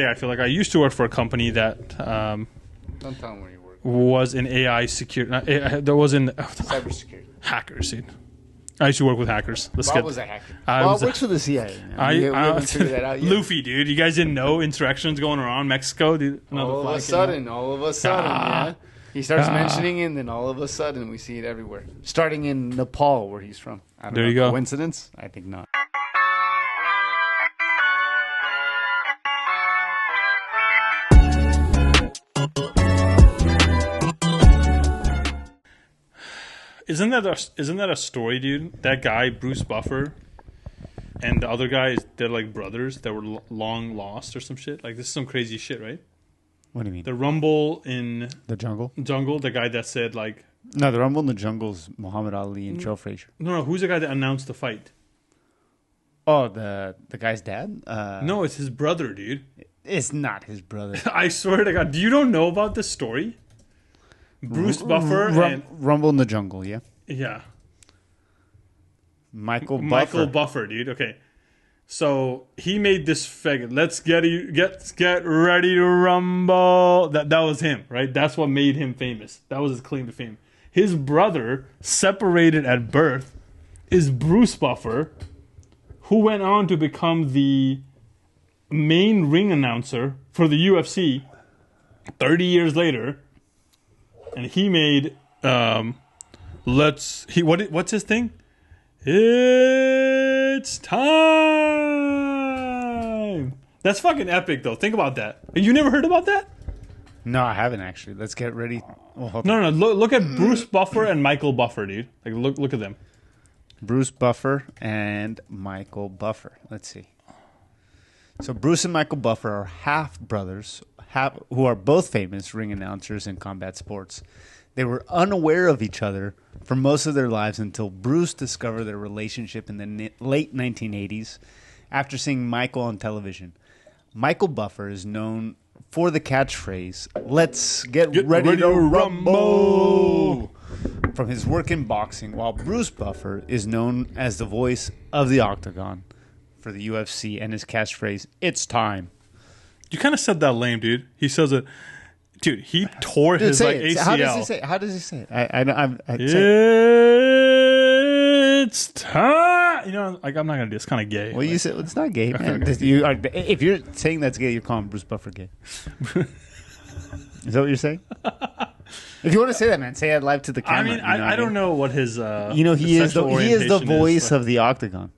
I feel like I used to work for a company that Don't tell them where you work. was in AI security. There was in Cybersecurity. hackers, dude. I used to work with hackers. Bob was a hacker. Bob works for the CIA. We haven't figured that out yet. Luffy, dude. You guys didn't know insurrections going around Mexico? Dude, all of a sudden, yeah. He starts mentioning it, and then all of a sudden, we see it everywhere. Starting in Nepal, where he's from. I don't know. You go. Coincidence? I think not. Isn't that a story, dude? That guy, Bruce Buffer, and the other guy, they're like brothers that were long lost or some shit. Like, this is some crazy shit, right? What do you mean? The Rumble in the jungle. The guy that said like. No, the Rumble in the jungle is Muhammad Ali and Joe Frazier. No. Who's the guy that announced the fight? Oh, the guy's dad. No, it's his brother, dude. It's not his brother. I swear to God, you don't know about this story? Bruce Buffer and Rumble in the Jungle, yeah. Yeah. Michael Buffer, dude. Okay. So he made this figure. Let's get ready to rumble. That was him, right? That's what made him famous. That was his claim to fame. His brother, separated at birth, is Bruce Buffer, who went on to become the main ring announcer for the UFC 30 years later. And he made what's his thing? It's time. That's fucking epic though. Think about that. You never heard about that? No, I haven't actually. Let's get ready. Oh, no. Look at Bruce Buffer and Michael Buffer, dude. Like look at them. Bruce Buffer and Michael Buffer. Let's see. So Bruce and Michael Buffer are half brothers, who are both famous ring announcers in combat sports. They were unaware of each other for most of their lives until Bruce discovered their relationship in the late 1980s after seeing Michael on television. Michael Buffer is known for the catchphrase, "Let's get ready to rumble," from his work in boxing, while Bruce Buffer is known as the voice of the Octagon for the UFC and his catchphrase, "It's time." You kind of said that lame, dude. He says it. Dude, he tore his ACL. How does he say it? How does he say it? It's time. You know, like I'm not gonna do. It's kind of gay. Well, you said it's not gay, man. If you're saying that's gay, you're calling Bruce Buffer gay. Is that what you're saying? If you want to say that, man, say it live to the camera. I mean, I don't know what his. He is the voice of the Octagon.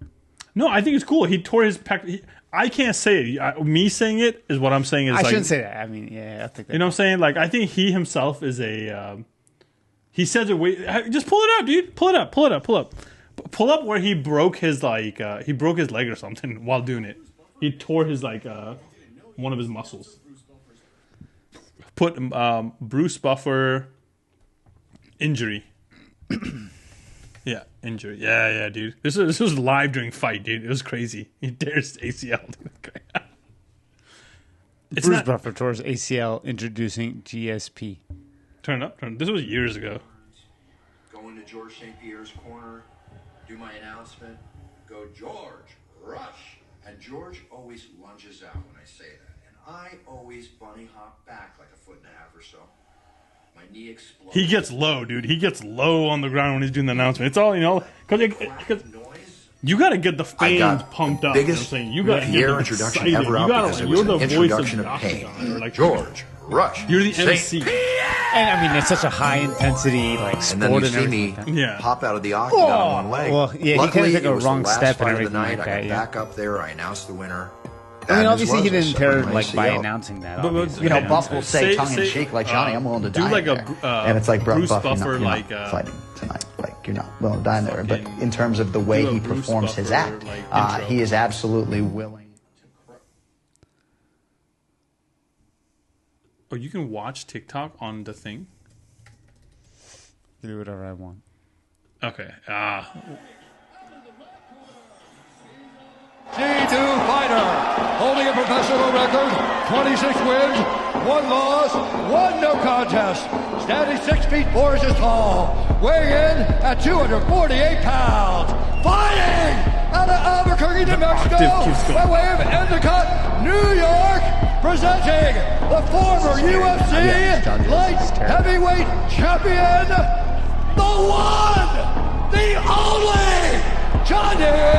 No, I think it's cool. He tore his pec. I can't say it. Me saying it is what I'm saying. I shouldn't say that. I mean, yeah, I think that. You know what I'm saying? Like, I think he himself is a. He says it. Just pull it up, dude. Pull it up. Pull up where he broke his he broke his leg or something while doing it. He tore his one of his muscles. Put Bruce Buffer injury. Yeah, injury. Yeah, dude. This was live during fight, dude. It was crazy. He tears ACL. Bruce Buffer tore his ACL introducing GSP. Turn up. This was years ago. Go into George St. Pierre's corner, do my announcement, go George, rush. And George always lunges out when I say that. And I always bunny hop back like a foot and a half or so. My knee explodes. He gets low, dude. He gets low on the ground when he's doing the announcement. It's all, because you got to get the fans pumped up. Biggest you got to year introduction ever out because it was an introduction of pain. George, rush. You're the MC. And I mean, it's such a high intensity sport. And then you see me hop out of the octagon on one leg. Well, yeah, luckily, he kind of took a wrong step and everything like that. I got back up there. I announced the winner. I mean, obviously he didn't tear by announcing that. But Buff will say tongue in cheek, like Johnny, I'm willing to die. Do like and it's like Bruce Buff, Buffer, you're not fighting tonight. Like you're not willing to die there. But in terms of the way he performs his act, he is absolutely willing. Oh, you can watch TikTok on the thing? Do whatever I want. Okay. G2 fighter, holding a professional record, 26 wins, 1 loss, 1 no contest, standing 6 feet 4 inches tall, weighing in at 248 pounds, fighting out of Albuquerque, New Mexico, by way of Endicott, New York, presenting the former UFC light heavyweight champion, the one, the only, Johnny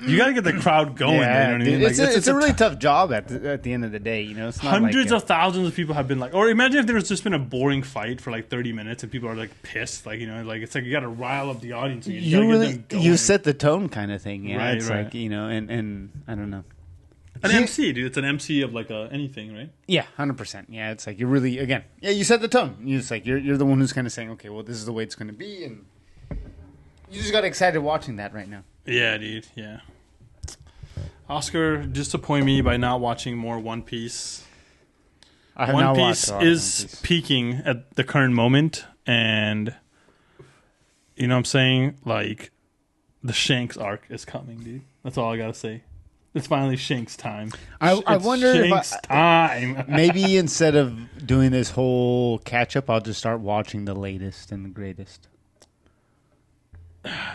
You gotta get the crowd going. Yeah, you know what I dude, mean? Like, it's a really tough job at the end of the day. You know, it's not hundreds like, of thousands of people have been like, or imagine if there's just been a boring fight for like 30 minutes and people are like pissed. Like, you know, like it's like you gotta rile up the audience. And you gotta get them going. you set the tone kind of thing. Yeah, Right, it's right. like, you know, and I don't know. An MC, dude. It's an MC of like anything, right? Yeah, 100%. Yeah, it's like you're really you set the tone. You just like you're the one who's kind of saying, okay, well, this is the way it's going to be, and you just got excited watching that right now. Yeah, dude. Yeah. Oscar, disappoint me by not watching more One Piece. I have One not Piece watched is peaking at the current moment, and you know what I'm saying? Like, the Shanks arc is coming, dude. That's all I gotta say. It's finally Shanks time. I wonder Shanks if time. maybe instead of doing this whole catch up, I'll just start watching the latest and the greatest.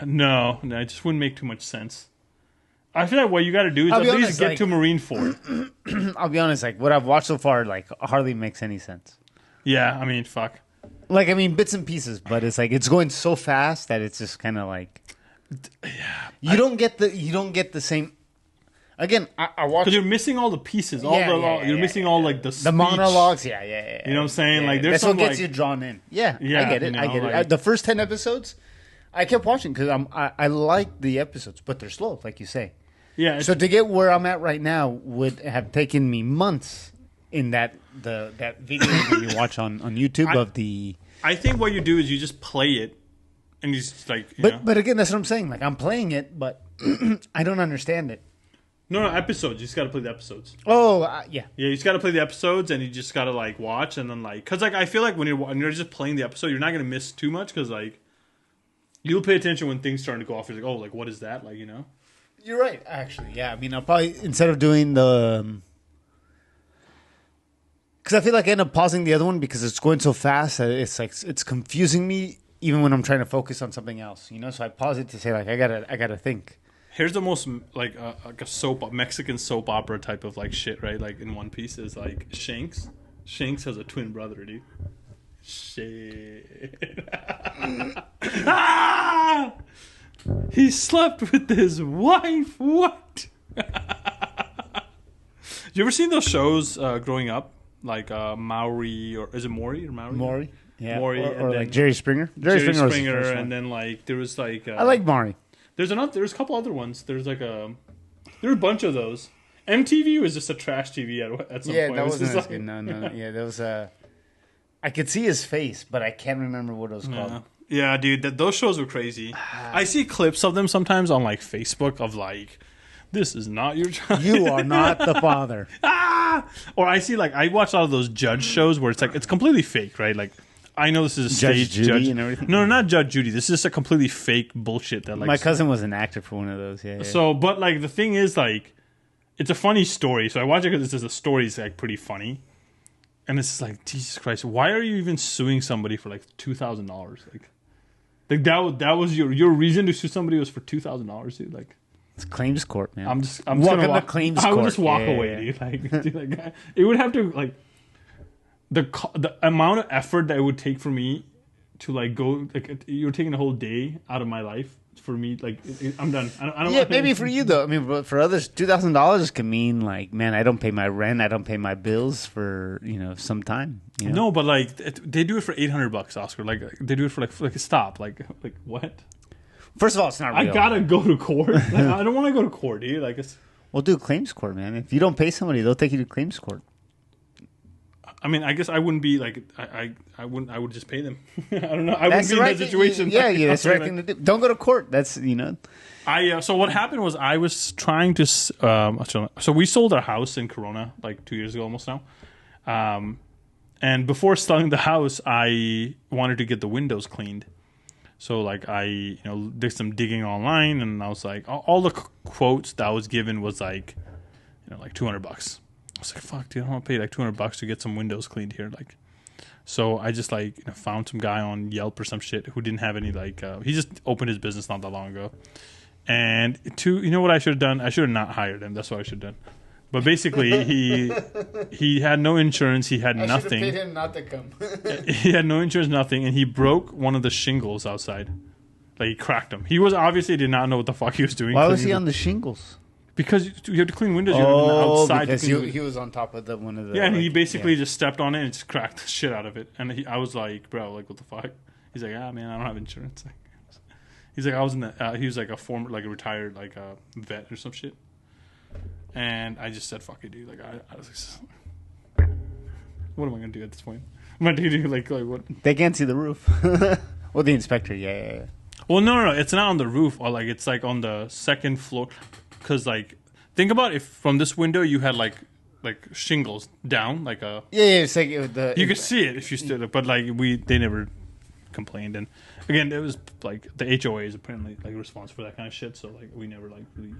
No, it just wouldn't make too much sense. I feel like what you got to do is I'll at be least honest, get like- to Marineford. I'll be honest, like what I've watched so far, like hardly makes any sense. Yeah, I mean, fuck. Like, I mean, bits and pieces, but it's like it's going so fast that it's just kind of like, you don't get the same. Again, I watched. Because you're missing all the pieces. You're missing all like the speech. monologues. Yeah. You know what I'm saying? Like, there's that's some what gets like, you drawn in. Yeah, Yeah, I get it. you know, I get it. like- The first 10 episodes, I kept watching because I like the episodes, but they're slow, like you say. yeah. It's, So to get where I'm at right now would have taken me months in that video that you watch on YouTube of the. I think what you do is you just play it, and you just like. You know? But again, that's what I'm saying. Like I'm playing it, but I don't understand it. No, episodes. You just got to play the episodes. Oh yeah. Yeah, you just got to play the episodes, and you just got to like watch, and then like, cause like I feel like when you're just playing the episode, you're not gonna miss too much, cause like you'll pay attention when things starting to go off. You're like, oh, like what is that? Like, you know. You're right, actually. Yeah, I mean, I'll probably instead of doing the. Because I feel like I end up pausing the other one because it's going so fast that it's confusing me even when I'm trying to focus on something else, you know. So I pause it to say like I gotta think. Here's the most like a Mexican soap opera type of like shit, right? Like in One Piece is like Shanks. Shanks has a twin brother, dude. Shit. Ah! He slept with his wife. What? You ever seen those shows growing up, like Maori or is it Maury or Maori? Maury, yeah, Maury, or and then like Jerry Springer. Jerry was the Springer, first and one. then like there was like I like Maury. There's a couple other ones. There's like there were a bunch of those. MTV was just a trash TV at some Yeah, point. that It was wasn't just as like- good. No. Yeah, that was I could see his face, but I can't remember what it was called. Yeah, dude, those shows were crazy. I see clips of them sometimes on like Facebook of like, this is not your child. You are not the father. Or I see like I watch a lot of those judge shows where it's like it's completely fake, right? Like I know this is a stage Judy judge and everything? No, not Judge Judy. This is just a completely fake bullshit that like My cousin was an actor for one of those. Yeah. So, but like the thing is, like, it's a funny story. So I watch it because the story is like pretty funny, and it's just like Jesus Christ, why are you even suing somebody for like $2,000? Like that was your reason to sue somebody was for $2,000, dude. Like It's claims court, man. I'm just Welcome gonna to walk. claims I would court. just walk Yeah, away, yeah. dude. Like, dude, like it would have to like the amount of effort that it would take for me to like go like you're taking a whole day out of my life for me. Like I'm done. I don't Yeah, maybe for you though. I mean, but for others, $2,000 can mean like, man, I don't pay my rent, I don't pay my bills for some time. You know? No, but like they do it for $800, Oscar. Like they do it for like stop. Like what? First of all, it's not real. I gotta go to court. Like, I don't want to go to court, dude. Like it's. We'll do claims court, man. If you don't pay somebody, they'll take you to claims court. I mean, I guess I wouldn't be like I wouldn't. I would just pay them. I don't know. I That's wouldn't be the right in that situation. Yeah, that's the right thing to do. Don't go to court. That's So what happened was I was trying to. So we sold our house in Corona like 2 years ago, almost now. And before selling the house, I wanted to get the windows cleaned. So like I did some digging online, and I was like, all the quotes that I was given was like, like $200. I was like, fuck, dude, I don't want to pay like $200 to get some windows cleaned here. Like, So I just like found some guy on Yelp or some shit who didn't have any like. He just opened his business not that long ago, and you know what I should have done? I should have not hired him. That's what I should have done. But basically, he had no insurance. He had nothing. I should have paid him not to come. He had no insurance, nothing, and he broke one of the shingles outside. Like he cracked them. He was obviously did not know what the fuck he was doing. Why was he on the shingles? Because you have to clean windows. Outside because he was on top of one of the. Yeah, and he basically just stepped on it and just cracked the shit out of it. And I was like, bro, like what the fuck? He's like, man, I don't have insurance. He's like, I was in the. He was like a former, like a retired, like a vet or some shit. And I just said, fuck it, dude. Like I was like, what am I gonna do at this point? I'm gonna do like what? They can't see the roof. Well, the inspector, yeah. Well, no, it's not on the roof, or like it's like on the second floor. Because like, think about if from this window you had like shingles down, like a it's like you could see it if you stood up, but like they never complained, and again it was like the HOA is apparently like responsible for that kind of shit, so like we never like really.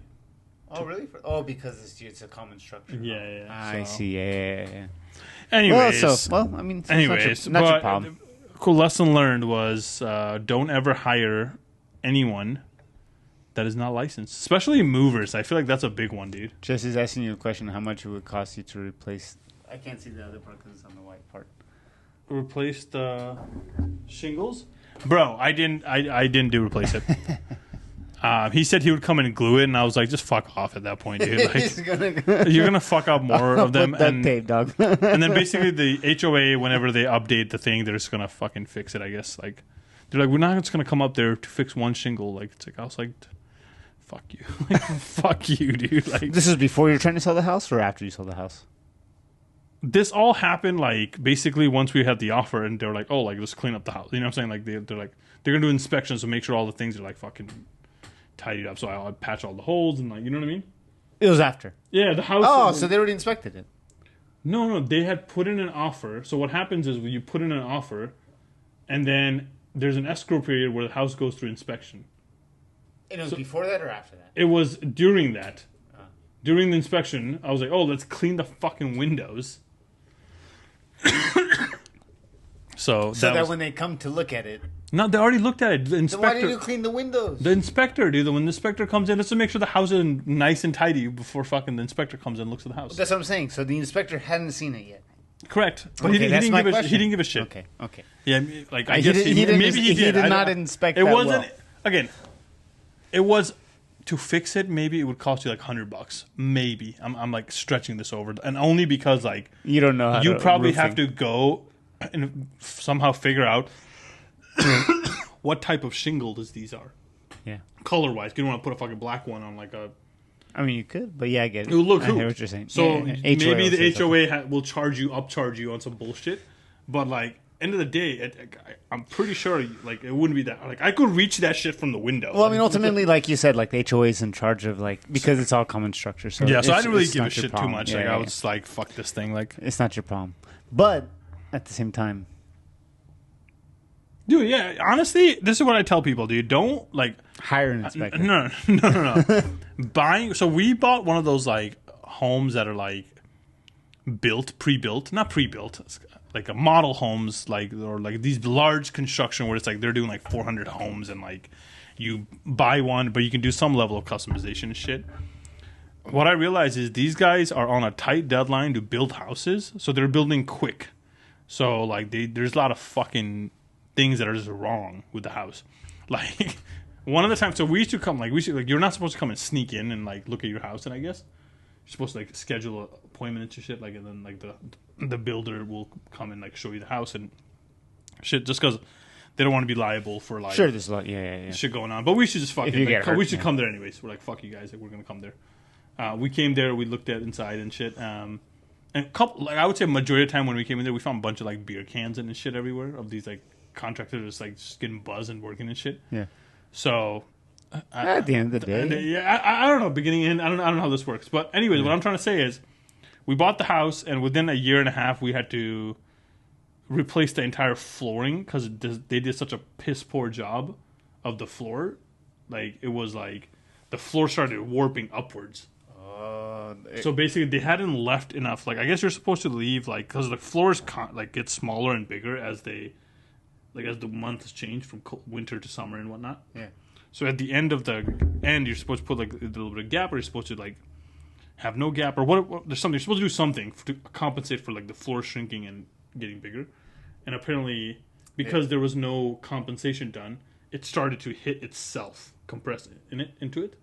Oh really? Because it's a common structure. Yeah. I see. Yeah. Anyways, I mean, anyways, not your problem. Cool lesson learned was don't ever hire anyone that is not licensed, especially movers. I feel like that's a big one, dude. Jesse's asking you a question: how much it would cost you to replace? I can't see the other part because it's on the white part. Replace the shingles, bro. I didn't do replace it. He said he would come in and glue it, and I was like, just fuck off at that point, dude. Like, you're gonna fuck up more of them. Duct tape, dog. And then basically the HOA, whenever they update the thing, they're just gonna fucking fix it. I guess like they're like, we're not just gonna come up there to fix one shingle. Like it's like I was like, fuck you, like, fuck you, dude. Like this is before you're trying to sell the house or after you sold the house. This all happened like basically once we had the offer, and they're like, oh, like let's clean up the house. You know what I'm saying? Like they're like they're gonna do inspections to make sure all the things are like fucking tidied up. So I'll patch all the holes and like, you know what I mean? It was after. Yeah, the house. Oh, so they already inspected it. No, they had put in an offer. So what happens is when you put in an offer, and then there's an escrow period where the house goes through inspection. And it was before that or after that? It was during that. During the inspection, I was like, oh, let's clean the fucking windows. So that when they come to look at it. No, they already looked at it. The inspector. Then why did you clean the windows? The inspector, dude. When the inspector comes in, it's to make sure the house is nice and tidy before fucking the inspector comes in and looks at the house. That's what I'm saying. So the inspector hadn't seen it yet. Correct. But he didn't give a shit. Okay. Yeah, like I guess maybe he did. He did not inspect it that wasn't well. Again, it was to fix it, maybe it would cost you like $100. Maybe. I'm like stretching this over. And only because like you don't know how you probably have to go and somehow figure out what type of shingle these are. Yeah. Color wise. You don't want to put a fucking black one on like a. I mean, you could, but yeah, I get it. It would look I cool. hear what you're saying. So maybe the HOA something. will upcharge you on some bullshit. But like, end of the day, I'm pretty sure like it wouldn't be that. Like I could reach that shit from the window. Well, I mean, ultimately, like you said, like the HOA is in charge of like because it's all common structure. So yeah, so I didn't really give a shit problem. too much. Yeah, like I was just like, fuck this thing. Like it's not your problem. But at the same time. Dude, yeah, honestly, this is what I tell people, dude. Don't, like... Hire an inspector. No. Buying... So we bought one of those, like, homes that are, like, pre-built. Not pre-built. It's like, a model homes, like, or, like, these large construction where it's, like, they're doing, like, 400 homes and, like, you buy one, but you can do some level of customization and shit. What I realize is these guys are on a tight deadline to build houses, so they're building quick. So, like, there's a lot of fucking... things that are just wrong with the house. Like one of the times, so we used to come you're not supposed to come and sneak in and like look at your house, and I guess you're supposed to like schedule an appointment and shit, like, and then like the builder will come and like show you the house and shit, just because they don't want to be liable for like there's a lot shit going on. But we should just fucking we should come there anyways. We're like, fuck you guys, like we're gonna come there. We came there, we looked at inside and shit. And I would say majority of the time when we came in there, we found a bunch of like beer cans and shit everywhere of these like contractors like just getting buzzed and working and shit. Yeah. So at the end of the day, I don't know. Beginning and I don't know how this works. But anyways, what I'm trying to say is, we bought the house, and within a year and a half, we had to replace the entire flooring because they did such a piss poor job of the floor. Like it was like the floor started warping upwards. Oh, So basically, they hadn't left enough. Like, I guess you're supposed to leave, like, because the floors get smaller and bigger as they, like, as the months change from winter to summer and whatnot. Yeah. So at the end, you're supposed to put like a little bit of gap, or you're supposed to like have no gap, or what there's something you're supposed to do something to compensate for like the floor shrinking and getting bigger. And apparently, because there was no compensation done, it started to hit itself, compress into it,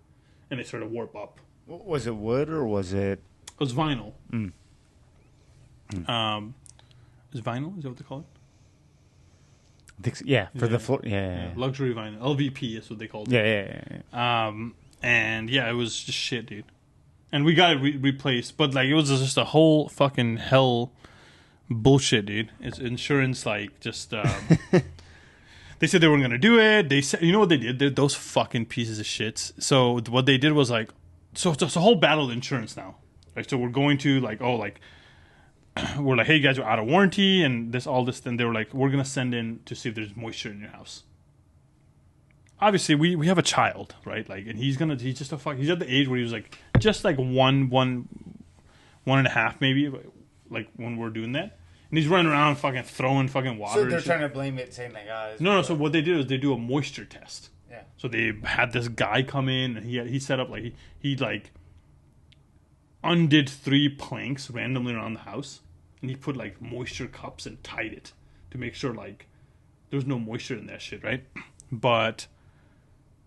and it started to warp up. Was it wood or was it? It was vinyl. Is vinyl? Is that what they call it? For the floor. Yeah. Luxury vinyl. LVP is what they called it. Yeah. And yeah, it was just shit, dude. And we got it replaced, but like it was just a whole fucking hell bullshit, dude. It's insurance, like just. They said they weren't gonna do it. They said, you know what they did? They're those fucking pieces of shits. So what they did was like, so it's a whole battle of insurance now. Right? So we're going to like, we're like, hey guys, we're out of warranty and all this. Then they were like, we're gonna send in to see if there's moisture in your house. Obviously, we have a child, right? Like, and he's just he's at the age where he was like just like one and a half maybe, like when we're doing that. And he's running around fucking throwing fucking water. So they're trying to blame it, saying like, no. So what they did is they do a moisture test. Yeah. So they had this guy come in, and he set up like he like undid 3 planks randomly around the house, and he put like moisture cups and tied it to make sure like there was no moisture in that shit, right? But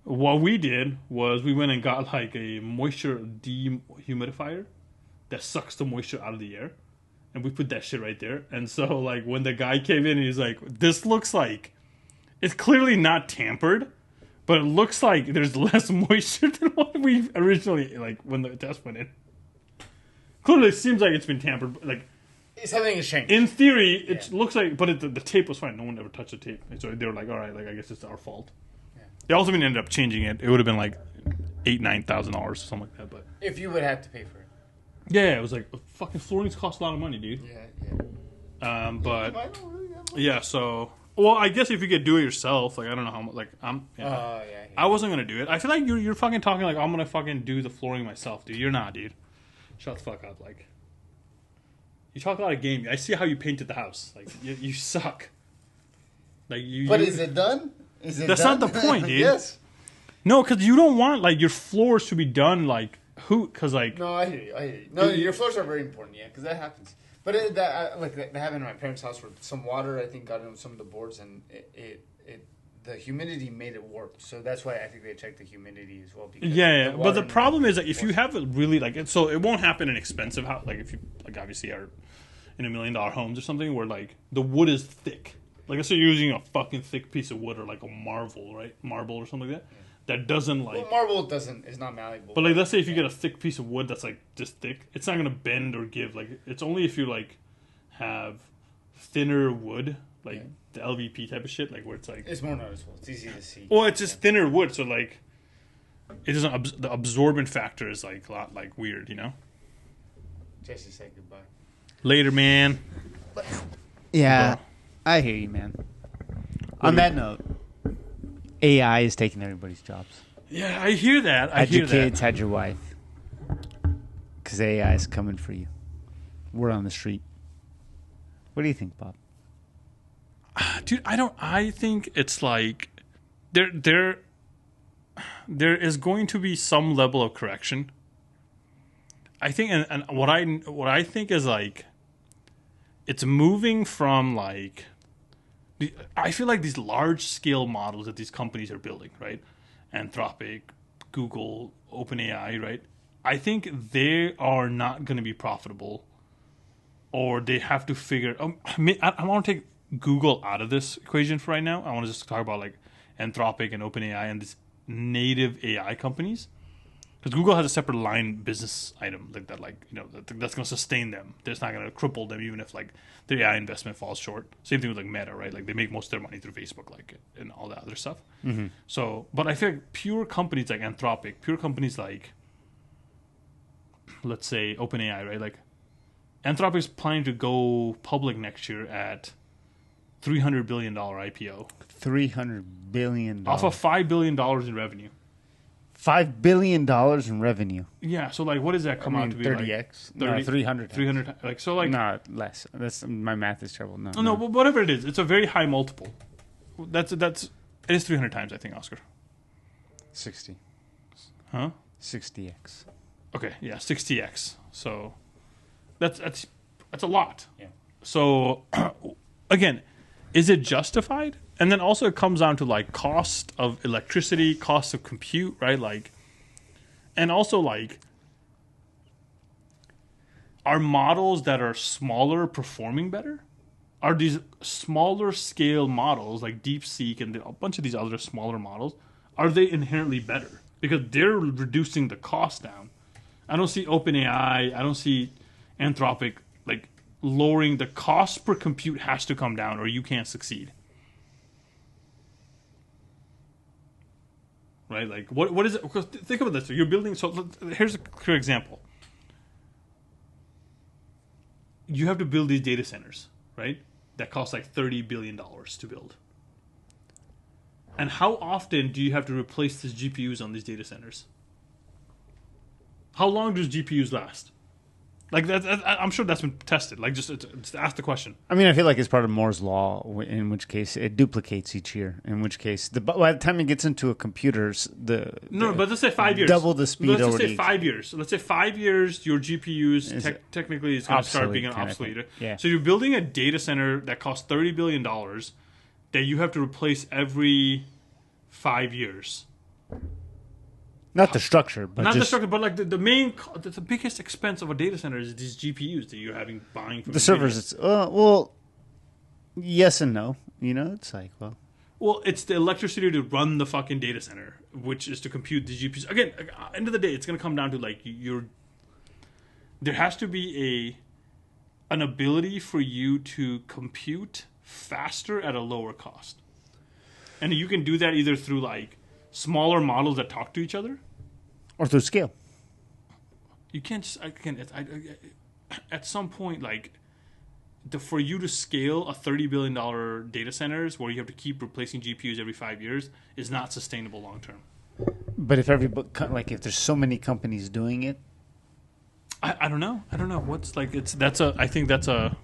what we did was we went and got like a moisture dehumidifier that sucks the moisture out of the air. And we put that shit right there. And so, like, when the guy came in, he's like, this looks like... It's clearly not tampered, but it looks like there's less moisture than what we originally... Like, when the test went in. Clearly, it seems like it's been tampered. Like, something has changed. In theory, it looks like... But the tape was fine. No one ever touched the tape. And so they were like, all right, like, I guess it's our fault. Yeah. They ultimately ended up changing it. It would have been, like, $8,000-$9,000 or something like that. But if you would have to pay for it. Yeah, it was like fucking floorings cost a lot of money, dude. Yeah. But yeah, so well, I guess if you could do it yourself, like I don't know how much. Like I wasn't gonna do it. I feel like you're fucking talking like I'm gonna fucking do the flooring myself, dude. You're not, dude. Shut the fuck up. Like you talk a lot of game. I see how you painted the house. Like you suck. Like you. But is it done? Is it? That's done? not the point, dude. Yes. No, because you don't want like your floors to be done like. Because like no, I hear you. No, your floors are very important, yeah, because that happens. But like that happened in my parents' house where some water I think got into some of the boards and the humidity made it warp. So that's why I think they checked the humidity as well. Because but the problem is that if you have it really like so it won't happen in expensive house. Like if you like obviously are in $1 million homes or something where like the wood is thick. Like let's say you're using a fucking thick piece of wood or like a marble or something like that. Yeah. That doesn't like marble is not malleable. But like let's say if you get a thick piece of wood that's like this thick, it's not gonna bend or give. Like it's only if you like have thinner wood, like the LVP type of shit, like where it's like it's more noticeable. It's easy to see. Well, it's just thinner wood, so like it doesn't. The absorbent factor is like a lot like weird, you know. Jesse, say goodbye. Later, man. Yeah, I hear you, man. On that note. AI is taking everybody's jobs. Yeah, I hear that. Had your kids, had your wife. Because AI is coming for you. We're on the street. What do you think, Bob? Dude, I think it's like there is going to be some level of correction. I think, and what I think is like, it's moving from like. I feel like these large-scale models that these companies are building, right? Anthropic, Google, OpenAI, right? I think they are not going to be profitable, or they have to figure. I want to take Google out of this equation for right now. I want to just talk about like Anthropic and OpenAI and these native AI companies. Because Google has a separate line business item like that, like that's going to sustain them. That's not going to cripple them, even if like their AI investment falls short. Same thing with like Meta, right? Like they make most of their money through Facebook, like and all that other stuff. Mm-hmm. So, but I feel like pure companies like Anthropic, pure companies like, let's say OpenAI, right? Like Anthropic is planning to go public next year at $300 billion IPO. $300 billion off of $5 billion in revenue. $5 billion in revenue. Yeah, so like, what does that come out to be? 30x, like? 30, 300, 300, like so, like no less. That's my math is terrible. no, but whatever it is, it's a very high multiple. It is 300 times, I think, Oscar. 60, Huh? 60x. Okay, yeah, 60x. So that's a lot. Yeah. So again, is it justified? And then also it comes down to like cost of electricity, cost of compute, right? Like, and also like, are models that are smaller performing better? Are these smaller scale models like DeepSeek and a bunch of these other smaller models, are they inherently better? Because they're reducing the cost down. I don't see OpenAI, I don't see Anthropic like lowering the cost per compute has to come down or you can't succeed. Right? Like, what is it? Because think about this. You're building. So here's a clear example. You have to build these data centers, right? That cost like $30 billion to build. And how often do you have to replace these GPUs on these data centers? How long does GPUs last? Like I'm sure that's been tested. Like just ask the question. I mean, I feel like it's part of Moore's law, in which case it duplicates each year. In which case, by the time it gets into a computer, but let's say 5 years. Double the speed. Let's just say 5 years. So let's say 5 years, your GPUs technically is going to start being obsolete. Yeah. So you're building a data center that costs $30 billion that you have to replace every 5 years. Not the structure, but not just the structure, but like the main, the biggest expense of a data center is these GPUs that you're buying from the servers. It's well, yes and no. You know, it's like well, it's the electricity to run the fucking data center, which is to compute the GPUs. Again, end of the day, it's going to come down to like there has to be an ability for you to compute faster at a lower cost, and you can do that either through like smaller models that talk to each other, or through scale. You can't just at some point like for you to scale a $30 billion data centers where you have to keep replacing GPUs every 5 years is not sustainable long term. But if if there's so many companies doing it, I don't know. What's like I think that's a.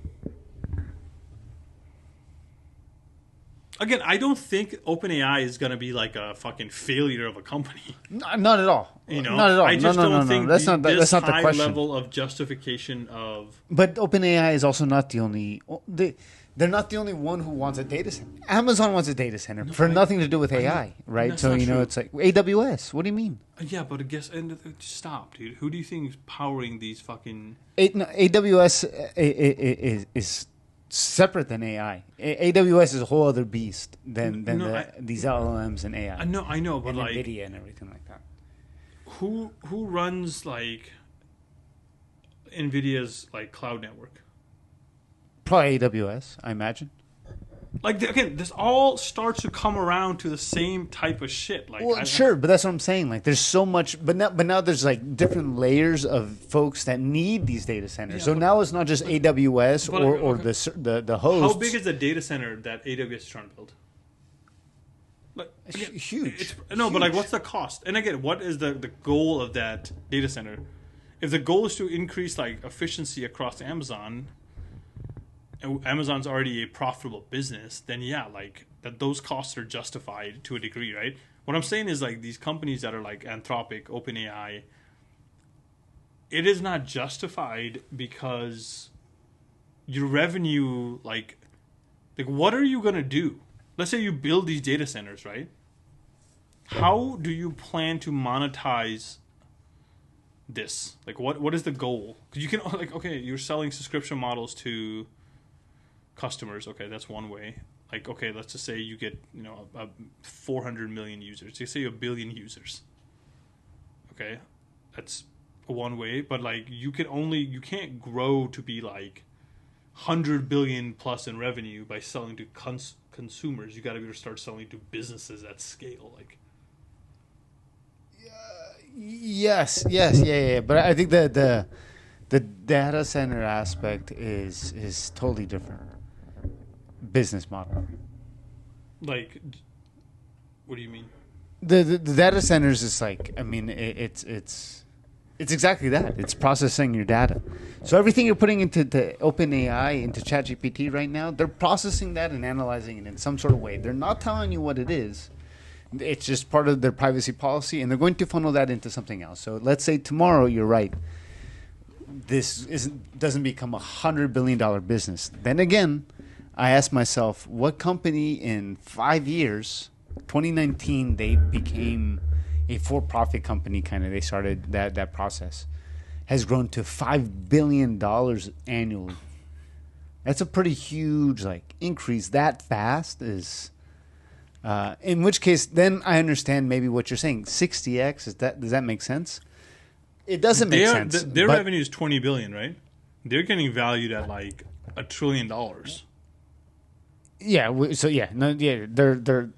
Again, I don't think OpenAI is going to be like a fucking failure of a company. Not at all. You know, not at all. I just don't think that's not the high question. Level of justification of. But OpenAI is also not the only. They're not the only one who wants a data center. Amazon wants a data center for nothing to do with AI, right? So you know, it's like AWS. What do you mean? Yeah, but I guess stop, dude. Who do you think is powering these fucking? AWS is separate than AI. AWS is a whole other beast than these LLMs and AI. I know, but and like Nvidia and everything like that. Who runs like Nvidia's like cloud network? Probably AWS, I imagine. Like again, this all starts to come around to the same type of shit. Like, well, sure, but that's what I'm saying. Like, there's so much, but now there's like different layers of folks that need these data centers. So now it's not just AWS or the hosts. How big is the data center that AWS is trying to build? Like, again, huge. But like, what's the cost? And again, what is the goal of that data center? If the goal is to increase like efficiency across Amazon. Amazon's already a profitable business, then yeah, like that those costs are justified to a degree, right? What I'm saying is like these companies that are like Anthropic, OpenAI, it is not justified because your revenue, like what are you gonna do? Let's say you build these data centers, right? How do you plan to monetize this? Like what is the goal? Because you can like okay, you're selling subscription models to customers, okay, that's one way. Like, okay, let's just say you get, 400 million users. You say a billion users. Okay, that's one way. But like, you can't grow to be like 100 billion plus in revenue by selling to consumers. You got to be able to start selling to businesses at scale. Like, yes, yeah. But I think that the data center aspect is totally different. Business model. Like, what do you mean? The data centers is like, I mean, it's exactly that. It's processing your data. So everything you're putting into the OpenAI, into ChatGPT right now, they're processing that and analyzing it in some sort of way. They're not telling you what it is. It's just part of their privacy policy, and they're going to funnel that into something else. So let's say tomorrow, you're right, this doesn't become $100 billion business. Then again, I ask myself, what company in 5 years, 2019, they became a for-profit company, kind of, they started that process, has grown to $5 billion annually. That's a pretty huge increase. That fast is, in which case, then I understand maybe what you're saying. 60x, does that make sense? It doesn't make sense. Their revenue is $20 billion, right? They're getting valued at like $1 trillion. Yeah. They're.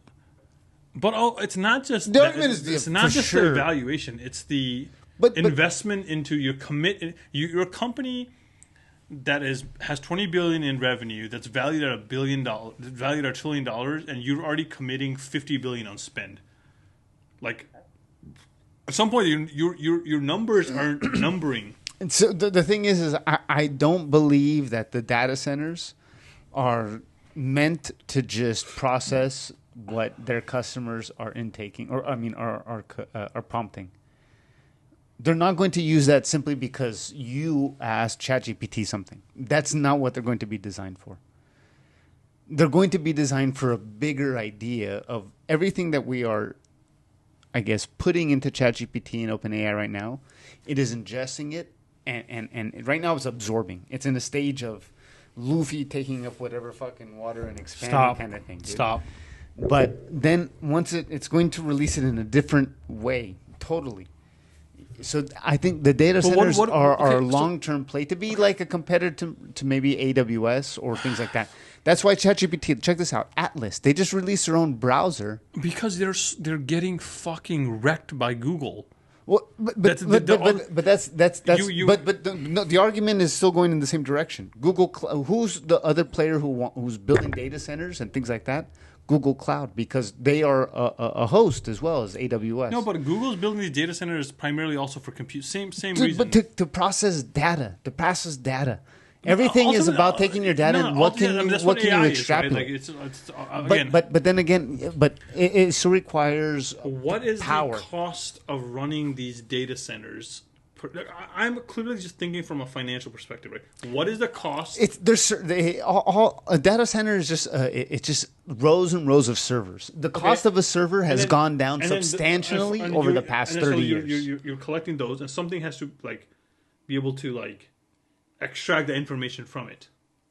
But it's not just the evaluation. It's the investment into your your company that has $20 billion in revenue that's valued at $1 billion, valued at $1 trillion, and you're already committing $50 billion on spend. Like at some point, your numbers aren't numbering. And so the thing is I don't believe that the data centers are meant to just process what their customers are intaking, or are prompting. They're not going to use that simply because you asked ChatGPT something. That's not what they're going to be designed for. They're going to be designed for a bigger idea of everything that we are, I guess, putting into ChatGPT and OpenAI right now. It is ingesting it, and right now it's absorbing. It's in a stage of Luffy taking up whatever fucking water and expanding kind of thing. Dude. Stop. But then once it's going to release it in a different way, totally. So I think the data centers are a long-term play to be like a competitor to maybe AWS or things like that. That's why ChatGPT, check this out, Atlas, they just released their own browser. Because they're getting fucking wrecked by Google. Well, the argument is still going in the same direction. Google, who's the other player who's building data centers and things like that? Google Cloud, because they are a host as well as AWS. No, but Google's building these data centers primarily also for compute. Same reason. But to process data, everything is about taking your data and what can you extrapolate? Is, right? But then again, it still requires what is power. The cost of running these data centers? I'm clearly just thinking from a financial perspective, right? What is the cost? A data center is just it's just rows and rows of servers. The cost of a server has gone down substantially over the past 30 years. You're collecting those, and something has to be able to extract the information from it,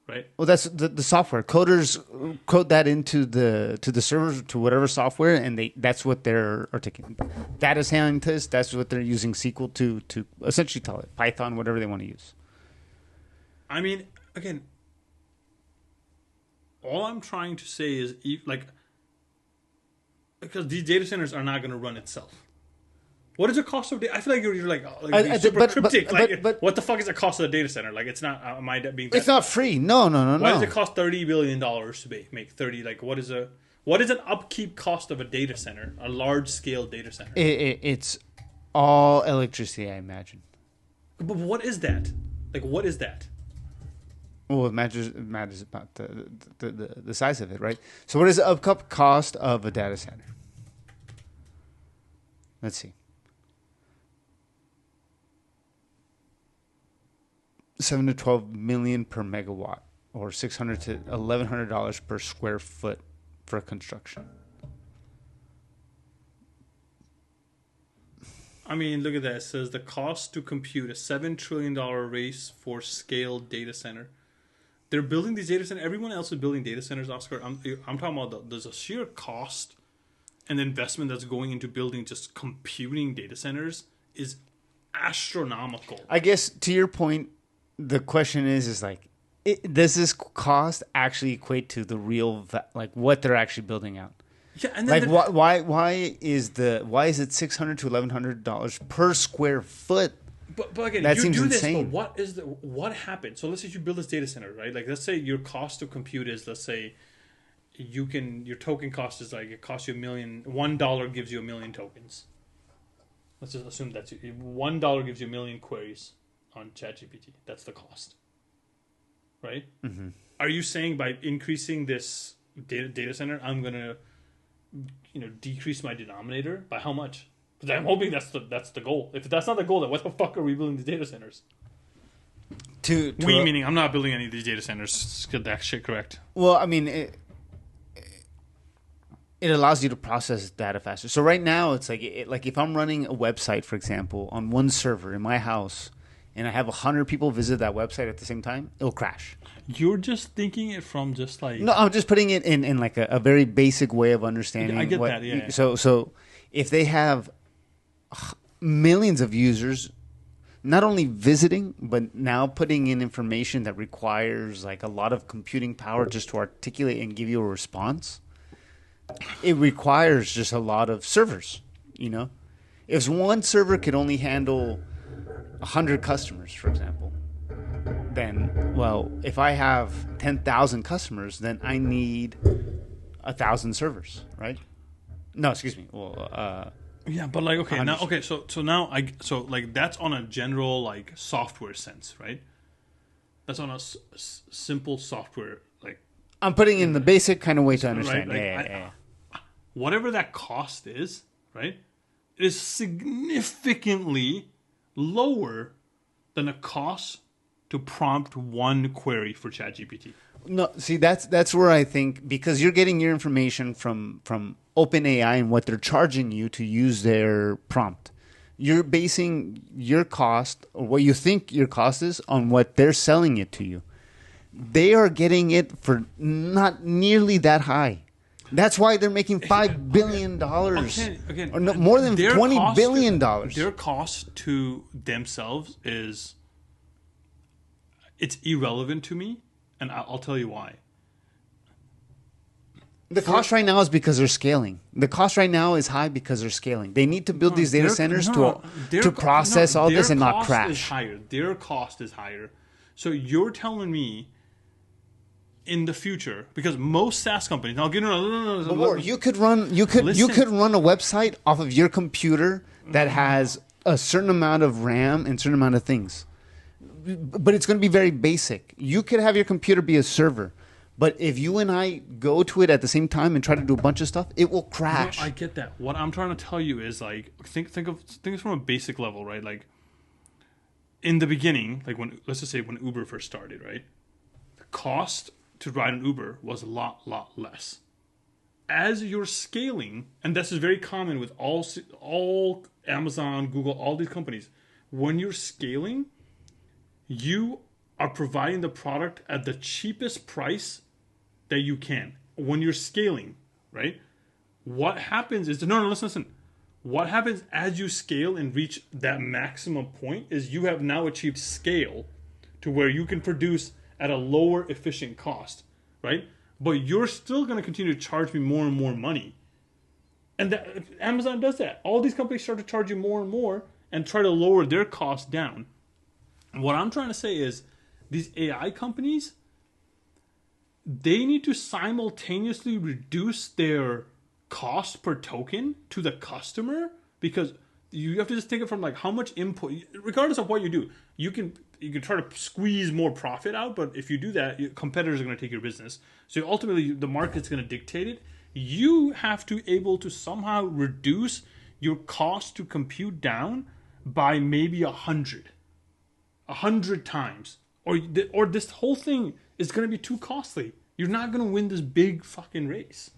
right? Well, that's the software. Coders code that into the servers, to whatever software, and that's what they're taking. Data scientists, that's what they're using SQL to essentially tell it. Python, whatever they want to use. I mean, again, all I'm trying to say is because these data centers are not going to run itself. What is the cost of data? I feel like you're super cryptic. But what the fuck is the cost of the data center? It's not. Am I being? It's not free. No. Why does it cost $30 billion to make 30? What is an upkeep cost of a data center? A large scale data center. It's all electricity, I imagine. But what is that? What is that? Well, it matters about the size of it, right? So, what is the upkeep cost of a data center? Let's see. 7 to 12 million per megawatt, or $600 to $1,100 per square foot for construction. I mean, look at that. It says the cost to compute a $7 trillion race for scale data center. They're building these data centers. Everyone else is building data centers, Oskar. I'm talking about there's a sheer cost and investment that's going into building just computing data centers is astronomical. I guess to your point, the question is does this cost actually equate to the real what they're actually building out? Yeah, and then why is it $600 to $1,100 per square foot? But again, that you seems do insane. This, but what happened? So let's say you build this data center, right? Let's say your cost to compute is, let's say, your token cost is like, it costs you $1 million. $1 gives you 1 million tokens. Let's just assume that's $1 gives you 1 million queries on ChatGPT. That's the cost, right? Mm-hmm. Are you saying by increasing this data center, I'm gonna, decrease my denominator by how much? Because I'm hoping that's the goal. If that's not the goal, then what the fuck are we building these data centers? Meaning I'm not building any of these data centers. Get that shit correct. Well, I mean, it allows you to process data faster. So right now, it's like if I'm running a website, for example, on one server in my house, and I have 100 people visit that website at the same time, it'll crash. You're just thinking it from just like... No, I'm just putting it in like a very basic way of understanding. I get that, yeah. So if they have millions of users, not only visiting, but now putting in information that requires like a lot of computing power just to articulate and give you a response, it requires just a lot of servers, If one server could only handle 100 customers, for example, then, well, if I have 10,000 customers, then I need 1,000 servers, right? No, excuse me. Well, yeah, but like, okay, now, okay, so like that's on a general like software sense, right? That's on a simple software, like. I'm putting in the basic kind of way to understand. Right? Like, yeah. Whatever that cost is, right? It is significantly lower than the cost to prompt one query for ChatGPT. No, see, that's where I think, because you're getting your information from OpenAI and what they're charging you to use their prompt. You're basing your cost, or what you think your cost is, on what they're selling it to you. They are getting it for not nearly that high. That's why they're making $5 billion. Again, or no, more than $20 billion. Their cost to themselves it's irrelevant to me, and I'll tell you why. The cost right now is because they're scaling. The cost right now is high because they're scaling. They need to build these data centers to process all this and not crash. Their cost is higher. So you're telling me in the future, because most SaaS companies, now you could run a website off of your computer that has a certain amount of RAM and a certain amount of things. But it's going to be very basic. You could have your computer be a server. But if you and I go to it at the same time and try to do a bunch of stuff, it will crash. No, I get that. What I'm trying to tell you is like think from a basic level, right? Like in the beginning, like let's just say when Uber first started, right? The cost to ride an Uber was a lot less. As you're scaling, and this is very common with all Amazon, Google, all these companies, when you're scaling, you are providing the product at the cheapest price that you can when you're scaling, right? What happens is, listen. What happens as you scale and reach that maximum point is you have now achieved scale to where you can produce at a lower efficient cost, right? But you're still going to continue to charge me more and more money. And Amazon does that. All these companies start to charge you more and more and try to lower their costs down. What I'm trying to say is these AI companies, they need to simultaneously reduce their cost per token to the customer, because you have to just take it from like how much input, regardless of what you do, you can try to squeeze more profit out, but if you do that, your competitors are going to take your business. So ultimately, the market's going to dictate it. You have to able to somehow reduce your cost to compute down by maybe 100 times, or this whole thing is going to be too costly. You're not going to win this big fucking race.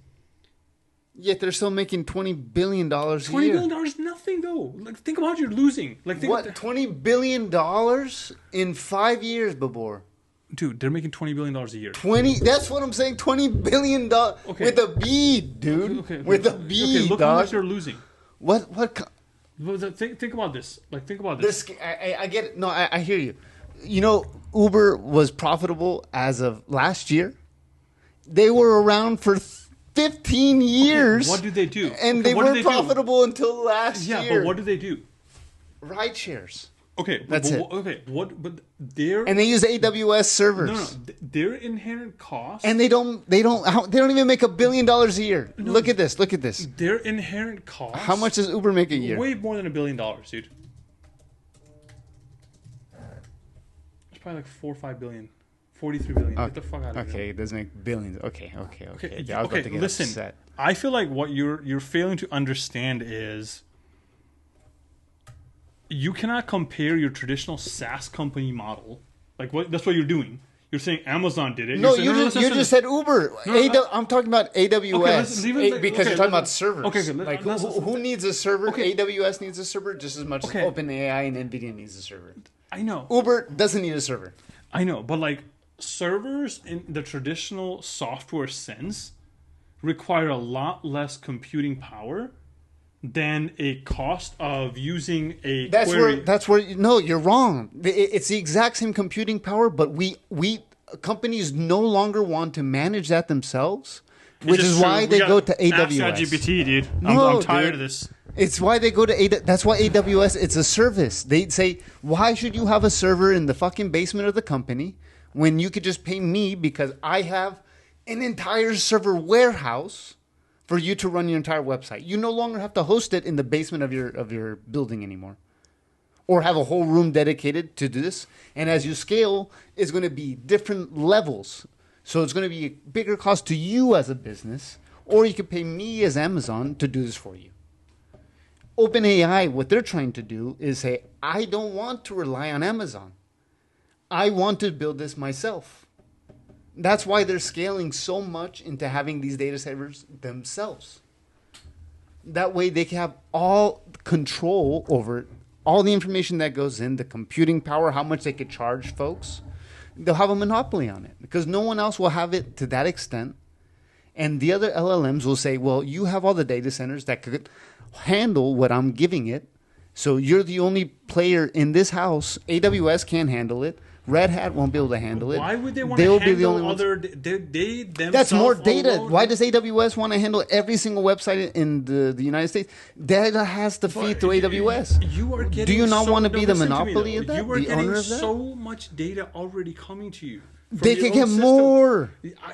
Yet they're still making $20 billion a year. $20 billion is nothing, though. Like, think about what you're losing. Like, what, $20 billion in 5 years, Bibhor? Dude, they're making $20 billion a year. That's what I'm saying. $20 billion with a B, dude. Okay. With a B, okay, look how much they're losing. What? Think about this. Like, think about this. I get it. No, I hear you. You know, Uber was profitable as of last year. They were around for 15 years. Okay, what do they do? And they weren't profitable until last year. Yeah, but what do they do? Ride shares. Okay, That's it. Okay, what? But their And they use AWS servers. no, their inherent cost And they don't even make $1 billion a year. Look at this. Their inherent cost. How much does Uber make a year? Way more than $1 billion, dude. It's probably like 4 or 5 billion, 43 billion. Get the fuck out of here. Okay, it doesn't make billions. Okay. I was about to get listen. upset. I feel like what you're failing to understand is you cannot compare your traditional SaaS company model. Like that's what you're doing. You're saying Amazon did it. No, saying, you just said Uber. I'm talking about AWS because you're talking about servers. Okay, good. Like who needs a server? Okay. AWS needs a server just as much as OpenAI and Nvidia needs a server. I know. Uber doesn't need a server. I know, but like servers in the traditional software sense require a lot less computing power than a cost of using a query. No, you're wrong. It's the exact same computing power, but we companies no longer want to manage that themselves, which is why they go to AWS. Ask ChatGPT, dude. I'm tired of this. It's why they go to AWS. That's why AWS, it's a service. They say, why should you have a server in the fucking basement of the company when you could just pay me because I have an entire server warehouse for you to run your entire website. You no longer have to host it in the basement of your building anymore, or have a whole room dedicated to this. And as you scale, it's going to be different levels. So it's going to be a bigger cost to you as a business, or you could pay me as Amazon to do this for you. OpenAI, what they're trying to do is say, I don't want to rely on Amazon. I want to build this myself. That's why they're scaling so much into having these data centers themselves. That way they can have all control over all the information that goes in, the computing power, how much they could charge folks. They'll have a monopoly on it because no one else will have it to that extent. And the other LLMs will say, well, you have all the data centers that could handle what I'm giving it. So you're the only player in this house. AWS can't handle it. Red Hat won't be able to handle it. Why would they want to handle other? They themselves. That's more data. Alone. Why does AWS want to handle every single website in the United States? Data has to feed through AWS. You are getting. Do you not want to be the listen monopoly to me, of that? You are the getting owner of that? so much data already coming to you. They can get more.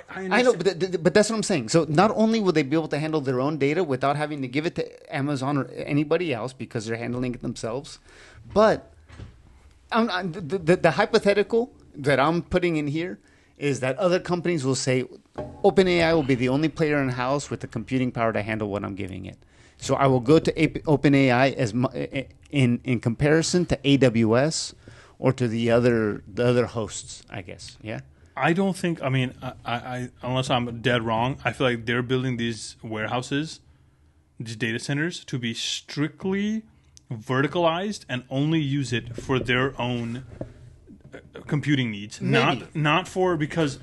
I know, but that's what I'm saying. So not only will they be able to handle their own data without having to give it to Amazon or anybody else because they're handling it themselves, but the hypothetical that I'm putting in here is that other companies will say OpenAI will be the only player in house with the computing power to handle what I'm giving it. So I will go to OpenAI as in comparison to AWS or to the other hosts, I guess. Yeah. I don't think. I mean, I unless I'm dead wrong, I feel like they're building these warehouses, these data centers, to be strictly verticalized and only use it for their own computing needs, not for because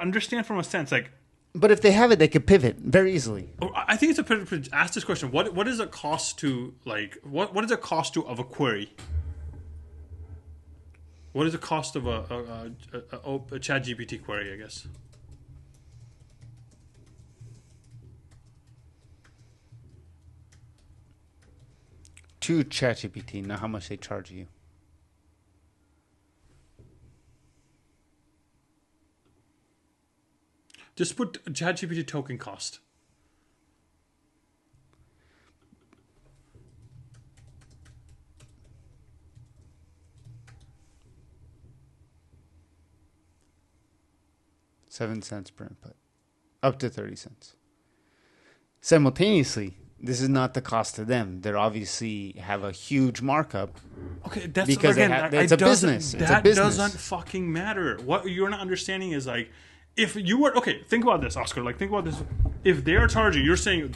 understand from a sense like. But if they have it, they could pivot very easily. I think it's a pretty. Ask this question: What is a cost to like what is a cost to of a query? What is the cost of a ChatGPT query? I guess. To ChatGPT, now how much they charge you? Just put ChatGPT token cost. $0.07 per input, up to 30 cents. Simultaneously, this is not the cost to them. They obviously have a huge markup. Okay, that's because again, it's a business. That doesn't fucking matter. What you're not understanding is like, if you were think about this, Oskar. Like, think about this. If they are charging, you're saying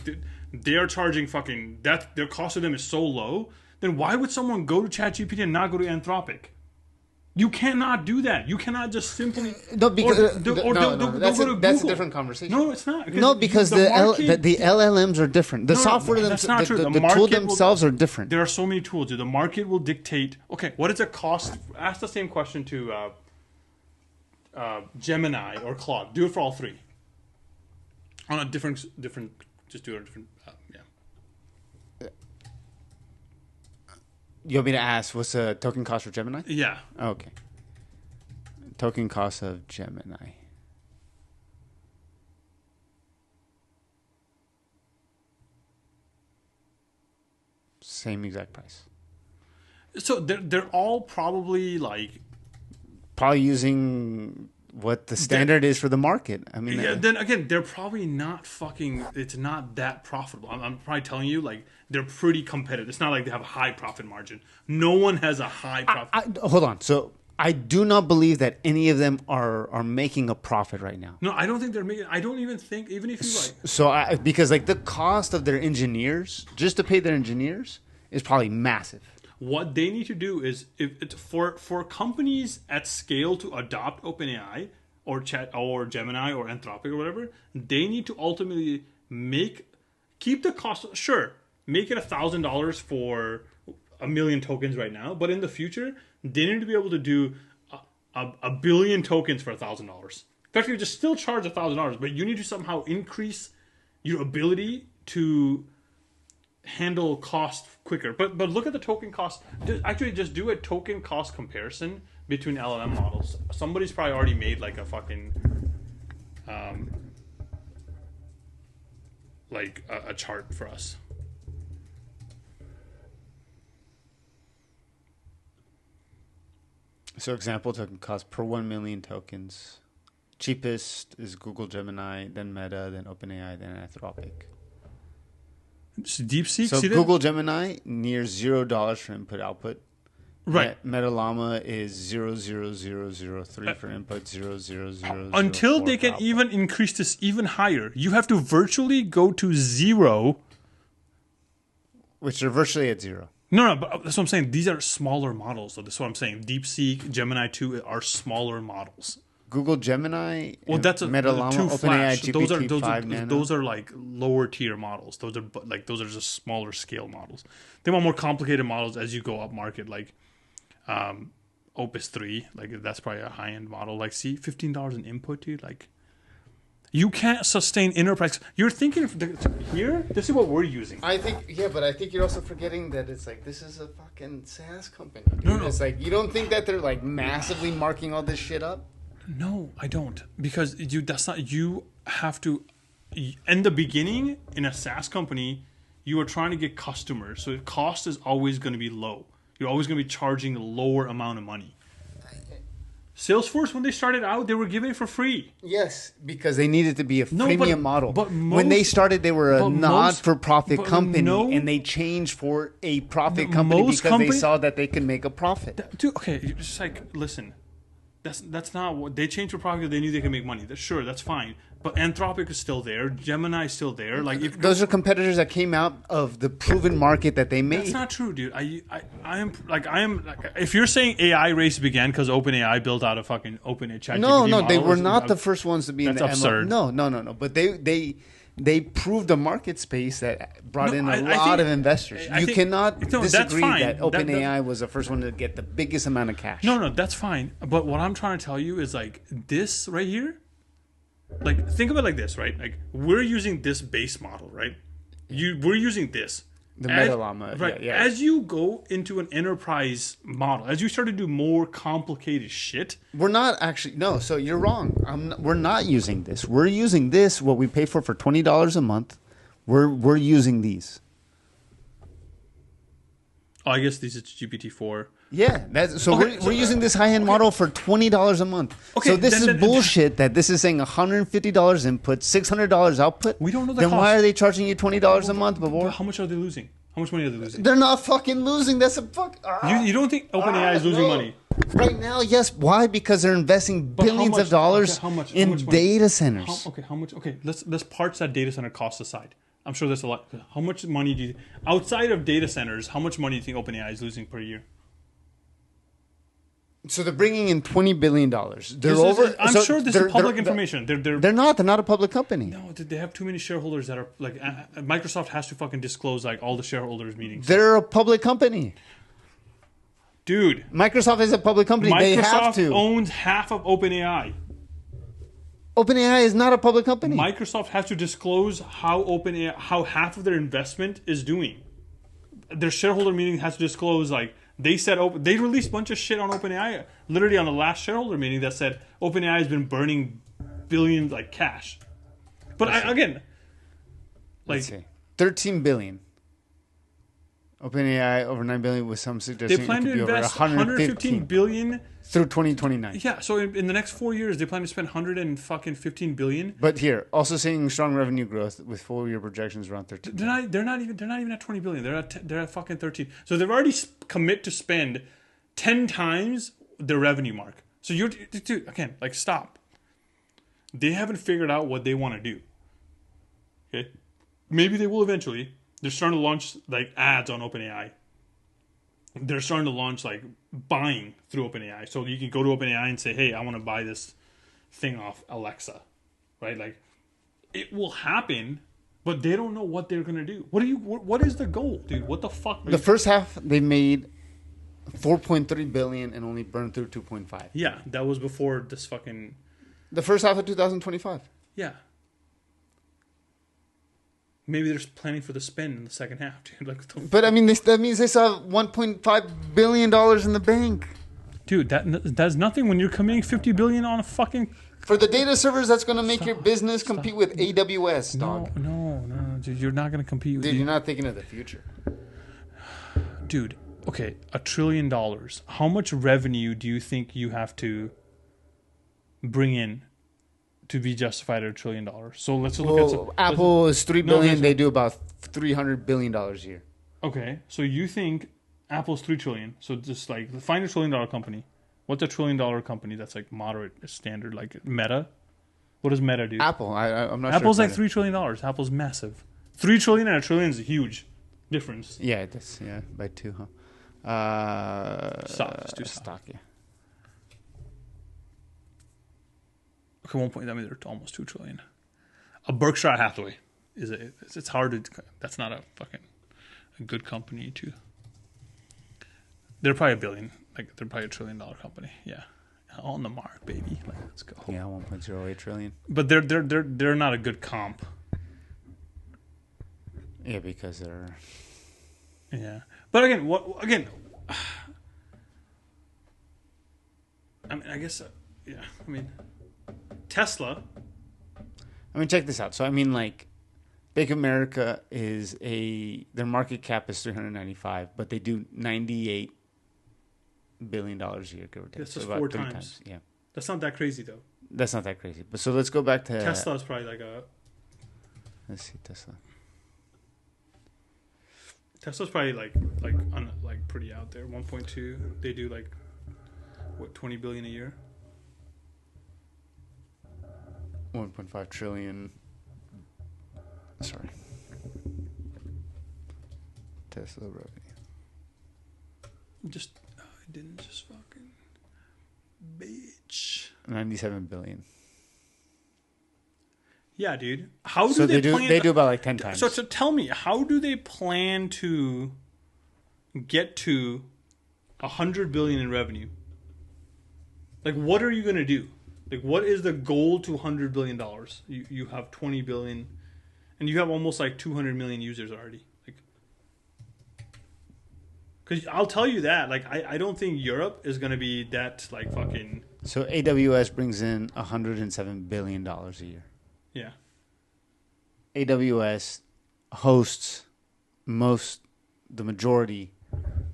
they are charging fucking that their cost to them is so low. Then why would someone go to ChatGPT and not go to Anthropic? You cannot do that. You cannot just simply that's a different conversation. No, it's not. No, because the LLMs are different. The software, that's not true. The tools themselves are different. There are so many tools. The market will dictate. Okay, what is the cost? Ask the same question to Gemini or Claude. Do it for all three. On a different. Just do it different. You want me to ask, what's the token cost for Gemini? Yeah. Okay. Token cost of Gemini. Same exact price. So they're all probably like Probably using what the standard is for the market. I mean, yeah. Then again, they're probably not fucking. It's not that profitable. I'm probably telling you, like they're pretty competitive. It's not like they have a high profit margin. No one has a high profit. hold on. So I do not believe that any of them are making a profit right now. No, I don't think they're making. I don't even think, even if you like. So because like the cost of their engineers, just to pay their engineers, is probably massive. What they need to do is, if it's for companies at scale to adopt OpenAI or Chat or Gemini or Anthropic or whatever, they need to ultimately keep the cost. Sure, make it $1,000 for 1 million tokens right now, but in the future, they need to be able to do a billion tokens for $1,000. Effectively, just still charge $1,000, but you need to somehow increase your ability to handle cost quicker. But look at the token cost. Actually, just do a token cost comparison between LLM models. Somebody's probably already made like a fucking like a chart for us. So example, token cost per 1 million tokens. Cheapest is Google Gemini, then Meta, then OpenAI, then Anthropic. DeepSeek. So see Google Gemini near $0 for input output. Right. Meta Llama is 0.00003 for input, 0.00004 until they can output. even increase this even higher. You have to virtually go to zero. Which are virtually at zero. No, but that's what I'm saying. These are smaller models. So that's what I'm saying. DeepSeek, Gemini 2 are smaller models. Google Gemini, Well, that's a Meta Llama, two OpenAI, flash. GPT 5 Nano. Those are like lower tier models. Those are just smaller scale models. They want more complicated models as you go up market, like Opus 3. Like that's probably a high end model. Like see, $15 in input, dude. Like you can't sustain enterprise. You're thinking of here. This is what we're using. I think, but I think you're also forgetting that it's like this is a fucking SaaS company. Dude. No. It's like you don't think that they're like massively marking all this shit up. No, I don't, because you have to. In the beginning, in a SaaS company, you are trying to get customers, so the cost is always going to be low. You're always going to be charging a lower amount of money. Salesforce, when they started out, they were giving it for free. Yes, because they needed to be a freemium model. But when they started, they were a not-for-profit company, and they changed for a profit company because they saw that they could make a profit. Dude, okay, just like listen. That's not what they changed for profit because they knew they could make money. Sure, that's fine. But Anthropic is still there. Gemini is still there. Like if those are competitors that came out of the proven market that they made. That's not true, dude. I am if you're saying AI race began because OpenAI built out a fucking OpenAI ChatGPT No, they were not the first ones to be in the absurd. No. But they proved a market space that brought in a lot of investors. You cannot disagree that OpenAI was the first one to get the biggest amount of cash. No, that's fine. But what I'm trying to tell you is like this right here. Like think of it like this, right? Like we're using this base model, right? We're using this. The Meta Llama, right? Yeah. As you go into an enterprise model, as you start to do more complicated shit, we're not actually So you're wrong. We're not using this. We're using this. What we pay for $20 a month. We're using these. Oh, I guess this is GPT-4. Yeah, we're using this high-end model for $20 a month. Okay, so this is bullshit that this is saying $150 input, $600 output. We don't know the Then cost. why are they charging you $20 a month, Bibhor? How much are they losing? How much money are they losing? They're not fucking losing. That's a fuck. You don't think OpenAI is losing money? Right now, yes. Why? Because they're investing billions of dollars in data centers. How much? Okay, let's parts that data center cost aside. I'm sure there's a lot. How much money do you, outside of data centers, how much money do you think OpenAI is losing per year? So they're bringing in $20 billion. I'm sure this is public information. They're not a public company. No, they have too many shareholders that are like Microsoft has to fucking disclose like all the shareholders meetings. They're a public company. Dude. Microsoft is a public company. They have to. Microsoft owns half of OpenAI. OpenAI is not a public company. Microsoft has to disclose how half of their investment is doing. their shareholder meeting has to disclose like they said they released a bunch of shit on OpenAI literally on the last shareholder meeting that said OpenAI has been burning billions like cash. But again, like let's see. 13 billion. OpenAI over 9 billion with some suggesting they plan it could to be over invest 115 billion through 2029. Yeah, so in the next 4 years they plan to spend 115 billion. But here, also seeing strong revenue growth with full year projections around 13. They're not even at 20 billion. They're at fucking 13. So they've already commit to spend 10 times their revenue mark. So you're dude, again, like stop. They haven't figured out what they want to do. Okay? Maybe they will eventually. They're starting to launch like ads on OpenAI. They're starting to launch like buying through OpenAI. So you can go to OpenAI and say, "Hey, I want to buy this thing off Alexa." Right? Like it will happen, but they don't know what they're going to do. What is the goal, dude? What the fuck? The first half they made 4.3 billion and only burned through 2.5. Yeah, that was before this fucking The first half of 2025. yeah. Maybe they're planning for the spend in the second half, dude. Like, But I mean, that means they saw 1.5 billion dollars in the bank. dude, that's nothing when you're committing 50 billion on a fucking. For the data servers, that's going to make your business compete with AWS, dog. No, dude, you're not gonna compete with. Dude, you're not thinking of the future. Dude, okay, $1 trillion. How much revenue do you think you have to bring in to be justified at $1 trillion? So let's look at Apple is $3 billion. No, they do about $300 billion a year. Okay, so you think Apple's $3 trillion? So just like find $1 trillion company. What's $1 trillion company that's like moderate standard? Like Meta. What does Meta do? Apple, I'm not Apple's sure. like $3 trillion. Apple's massive. $3 trillion and $1 trillion is a huge difference. Yeah, it is. Yeah, by 2, huh? Stock, just do stock. Yeah. Okay, 1 point. I mean, they're almost $2 trillion. A Berkshire Hathaway it's hard to. That's not a good company to. They're probably $1 billion. Like they're probably $1 trillion company. Yeah, on the mark, baby. Like, let's go. Yeah, 1.08 trillion. But they're not a good comp. Yeah, because they're. Yeah, but again, I mean, I guess, yeah. I mean, Tesla. I mean, check this out. So, I mean, like, Bank of America their market cap is 395, but they do $98 billion a year, give or take. That's just about 4 3 times. Yeah, That's not that crazy though. that's not that crazy. But so let's go back to Tesla is probably like a. Let's see, Tesla. Tesla's probably like pretty out there. 1.2. They do like what 20 billion a year. 1.5 trillion. Sorry. Tesla revenue. I didn't just fucking bitch. 97 billion. Yeah, dude. How do So they do plan? they do about like 10 times. So tell me, how do they plan to get to 100 billion in revenue? Like, what are you gonna do? Like, what is the goal to $100 billion? You have 20 billion, and you have almost like 200 million users already. Like, because I'll tell you that, like, I don't think Europe is gonna be that like fucking. So AWS brings in $107 billion a year. Yeah. AWS hosts the majority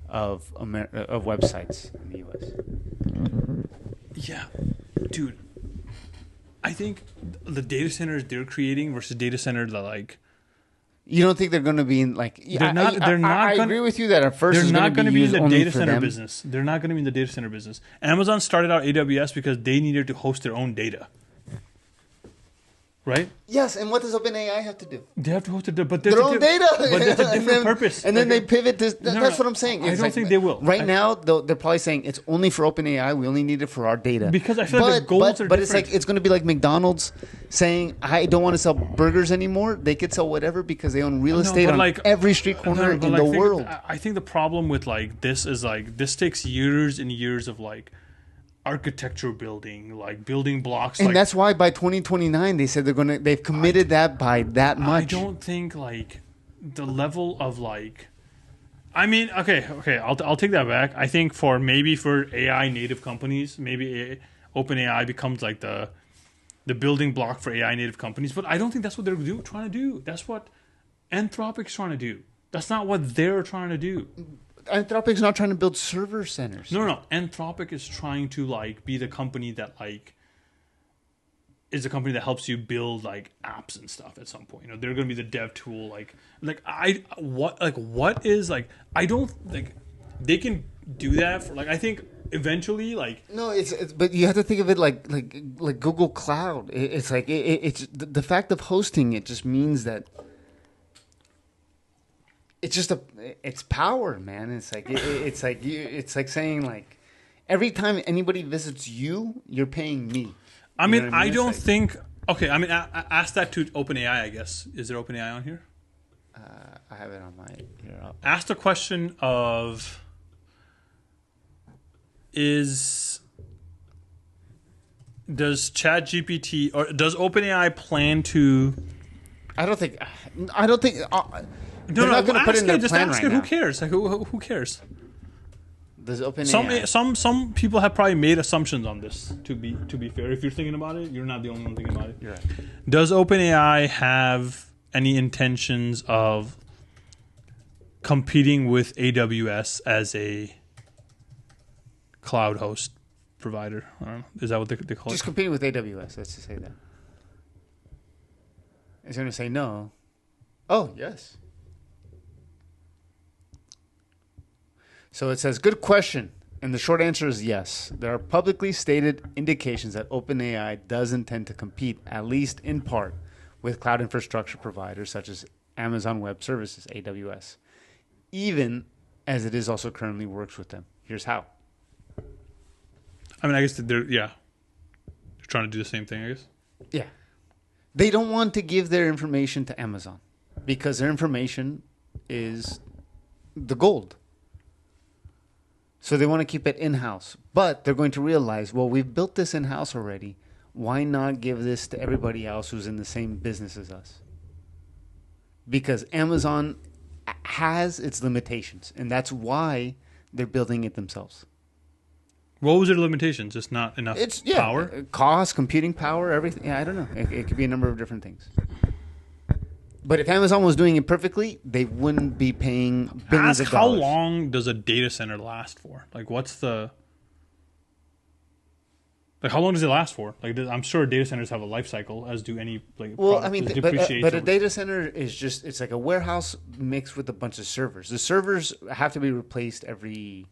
of websites in the US. Yeah, dude. I think the data centers they're creating versus data centers that like. You don't think they're going to be in like? They're not. I agree with you that at first they're not going to be in the data center them. business. They're not going to be in the data center business. Amazon started out AWS because they needed to host their own data. Right? Yes, and what does OpenAI have to do? They have to host their own data. But it's a different purpose. And then they pivot to... That's what I'm saying. I don't think they will. Right now, they're probably saying it's only for OpenAI. We only need it for our data. Because I feel like the goals are But different. it's going to be like McDonald's saying, I don't want to sell burgers anymore. They could sell whatever because they own real estate on every street corner in the world. I think the problem with like this is like this takes years and years of like architecture building, like building blocks, and like, that's why by 2029 they said they've committed that by that much. I don't think like the level of like I mean, okay, I'll take that back. I think for AI native companies, OpenAI becomes like the building block for AI native companies. But I don't think that's what they're trying to do. That's what Anthropic's trying to do. That's not what they're trying to do. Anthropic's not trying to build server centers. No. Anthropic is trying to like be the company that like is a company that helps you build like apps and stuff at some point. You know, they're going to be the dev tool. What is like, I don't like, they can do that for like, I think eventually like. No, it's but you have to think of it like Google Cloud. It's like, it's the fact of hosting it just means that it's just it's power, man. It's like saying like every time anybody visits you, you're paying me. I mean, I don't think. Okay, I mean, ask that to OpenAI. I guess is there OpenAI on here? I have it on my. Here, ask the question of: does ChatGPT or does OpenAI plan to? I don't think. They're not going to put in their plan right now. Who cares? Like, who cares? Does OpenAI? Some people have probably made assumptions on this. To be fair, if you're thinking about it, you're not the only one thinking about it. You're right. Does OpenAI have any intentions of competing with AWS as a cloud host provider? I don't know. Is that what they call it? Just competing with AWS. Let's just say that. Is going to say no? Oh yes. So it says, good question. And the short answer is yes. There are publicly stated indications that OpenAI does intend to compete, at least in part, with cloud infrastructure providers such as Amazon Web Services, AWS, even as it is also currently works with them. Here's how. I mean, I guess they're trying to do the same thing, I guess. Yeah. They don't want to give their information to Amazon because their information is the gold. So they want to keep it in-house. But they're going to realize, well, we've built this in-house already. Why not give this to everybody else who's in the same business as us? Because Amazon has its limitations, and that's why they're building it themselves. What was their limitations? Just not enough power? Cost, computing power, everything. Yeah, I don't know. It could be a number of different things. But if Amazon was doing it perfectly, they wouldn't be paying billions of dollars. How long does a data center last for? Like, how long does it last for? Like, I'm sure data centers have a life cycle, as do any like. Well, I mean, but a data center is it's like a warehouse mixed with a bunch of servers. The servers have to be replaced every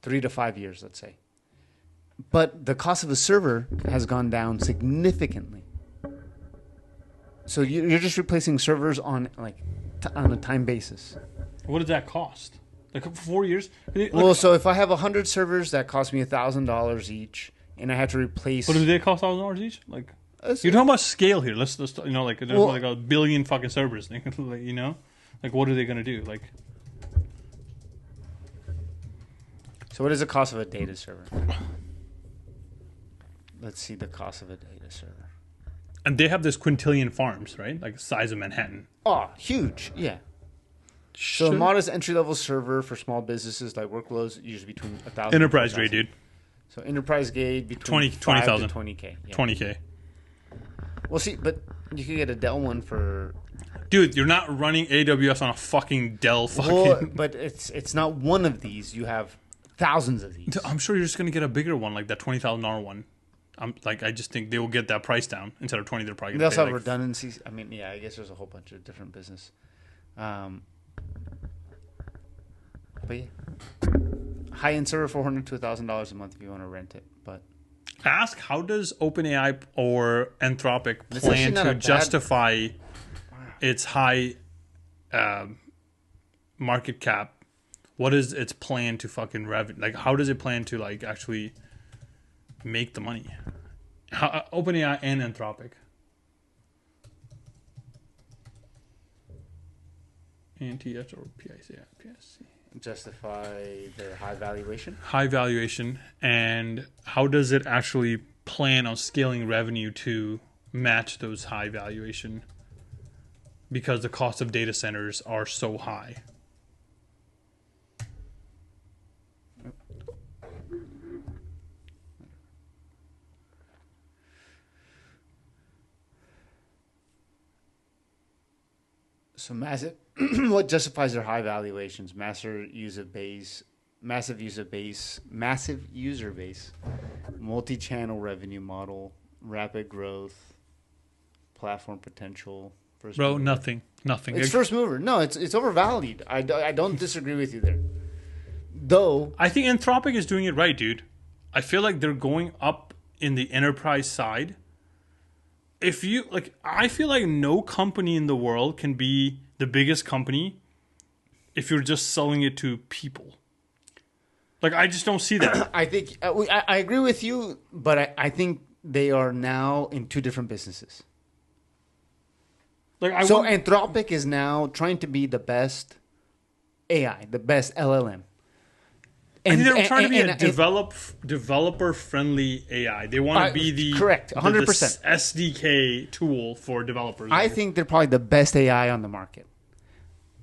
3 to 5 years, let's say. But the cost of a server has gone down significantly. So you're just replacing servers on a time basis. What does that cost? Like for 4 years? So if I have 100 servers, that cost me $1,000 each, and I have to replace. What do they cost $1,000 each? Like you're talking about scale here. Let's there's like a billion fucking servers. Like, like what are they gonna do? Like. So what is the cost of a data server? Let's see the cost of a data server. And they have this quintillion farms, right? Like the size of Manhattan. Oh, huge. Yeah. So a modest entry-level server for small businesses like workloads usually between 1,000. Enterprise grade, dude. So enterprise grade between 20,000 to 20K. Yeah. 20K. Well, see, but you could get a Dell one for. Dude, you're not running AWS on a fucking Dell fucking. Well, but it's not one of these. You have thousands of these. I'm sure you're just gonna get a bigger one, like that $20,000 one. I just think they will get that price down instead of 20. They're probably they also have redundancies. I mean, yeah, I guess there's a whole bunch of different business. But yeah, high-end server $400 to $1,000 a month if you want to rent it. But ask how does OpenAI or Anthropic plan to justify its high market cap? What is its plan to fucking revenue? Like, how does it plan to like actually make the money? OpenAI and Anthropic. ANTS or PIC? Justify their high valuation? High valuation. And how does it actually plan on scaling revenue to match those high valuation? Because the cost of data centers are so high. So massive. What justifies their high valuations? Massive user base, multi-channel revenue model, rapid growth, platform potential. Bro, nothing. It's first mover. No, it's overvalued. I don't disagree with you there. Though I think Anthropic is doing it right, dude. I feel like they're going up in the enterprise side. If you like, I feel like no company in the world can be the biggest company if you're just selling it to people. Like, I just don't see that. I think I agree with you, but I think they are now in two different businesses. Like, Anthropic is now trying to be the best AI, the best LLM. I think they're trying to be a developer-friendly AI. They want to be the correct 100% the SDK tool for developers. I think they're probably the best AI on the market.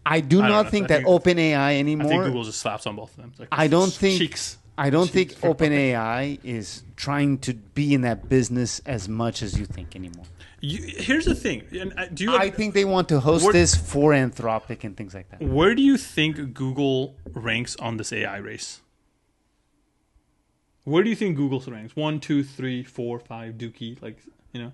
I do not think that OpenAI anymore. I think Google just slaps on both of them. Like, I don't think cheeks. OpenAI is trying to be in that business as much as you think anymore. Here's the thing. I think they want to host this for Anthropic and things like that. Where do you think Google ranks on this AI race? Where do you think Google ranks? 1, 2, 3, 4, 5, Dookie, like, you know?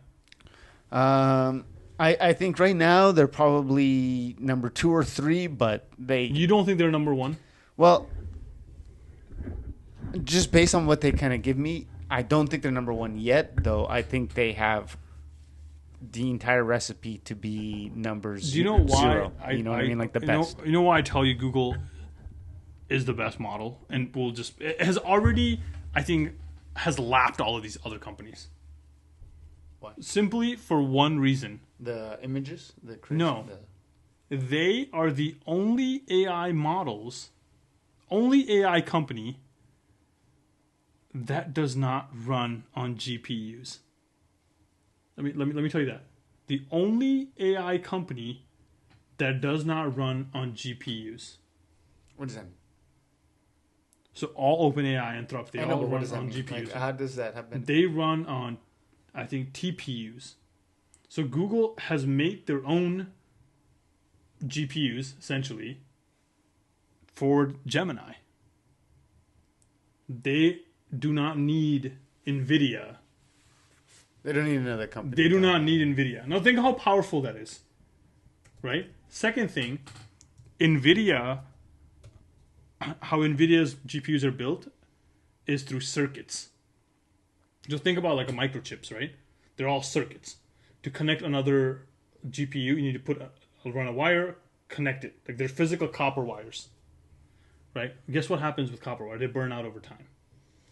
I think right now they're probably number 2 or 3, but they. You don't think they're number 1? Well, just based on what they kind of give me, I don't think they're number 1 yet. Though I think they have the entire recipe to be number 0. Do you know why? 0. You know what I mean? Like the best. You know why I tell you Google is the best model, and it has already, I think, has lapped all of these other companies. What? Simply for one reason. The images? No. They are the only AI company that does not run on GPUs. Let me tell you that. The only AI company that does not run on GPUs. What does that mean? So all OpenAI and Anthropic, they all run on GPUs. Like, how does that happen? They run on, I think, TPUs. So Google has made their own GPUs, essentially, for Gemini. They do not need Nvidia. They don't need another company. They do not need Nvidia. Now think how powerful that is, right? Second thing, Nvidia, how Nvidia's GPUs are built is through circuits. Just think about like a microchips, right? They're all circuits. To connect another GPU, you need to run a wire, connect it. Like they're physical copper wires, right? Guess what happens with copper wire? They burn out over time.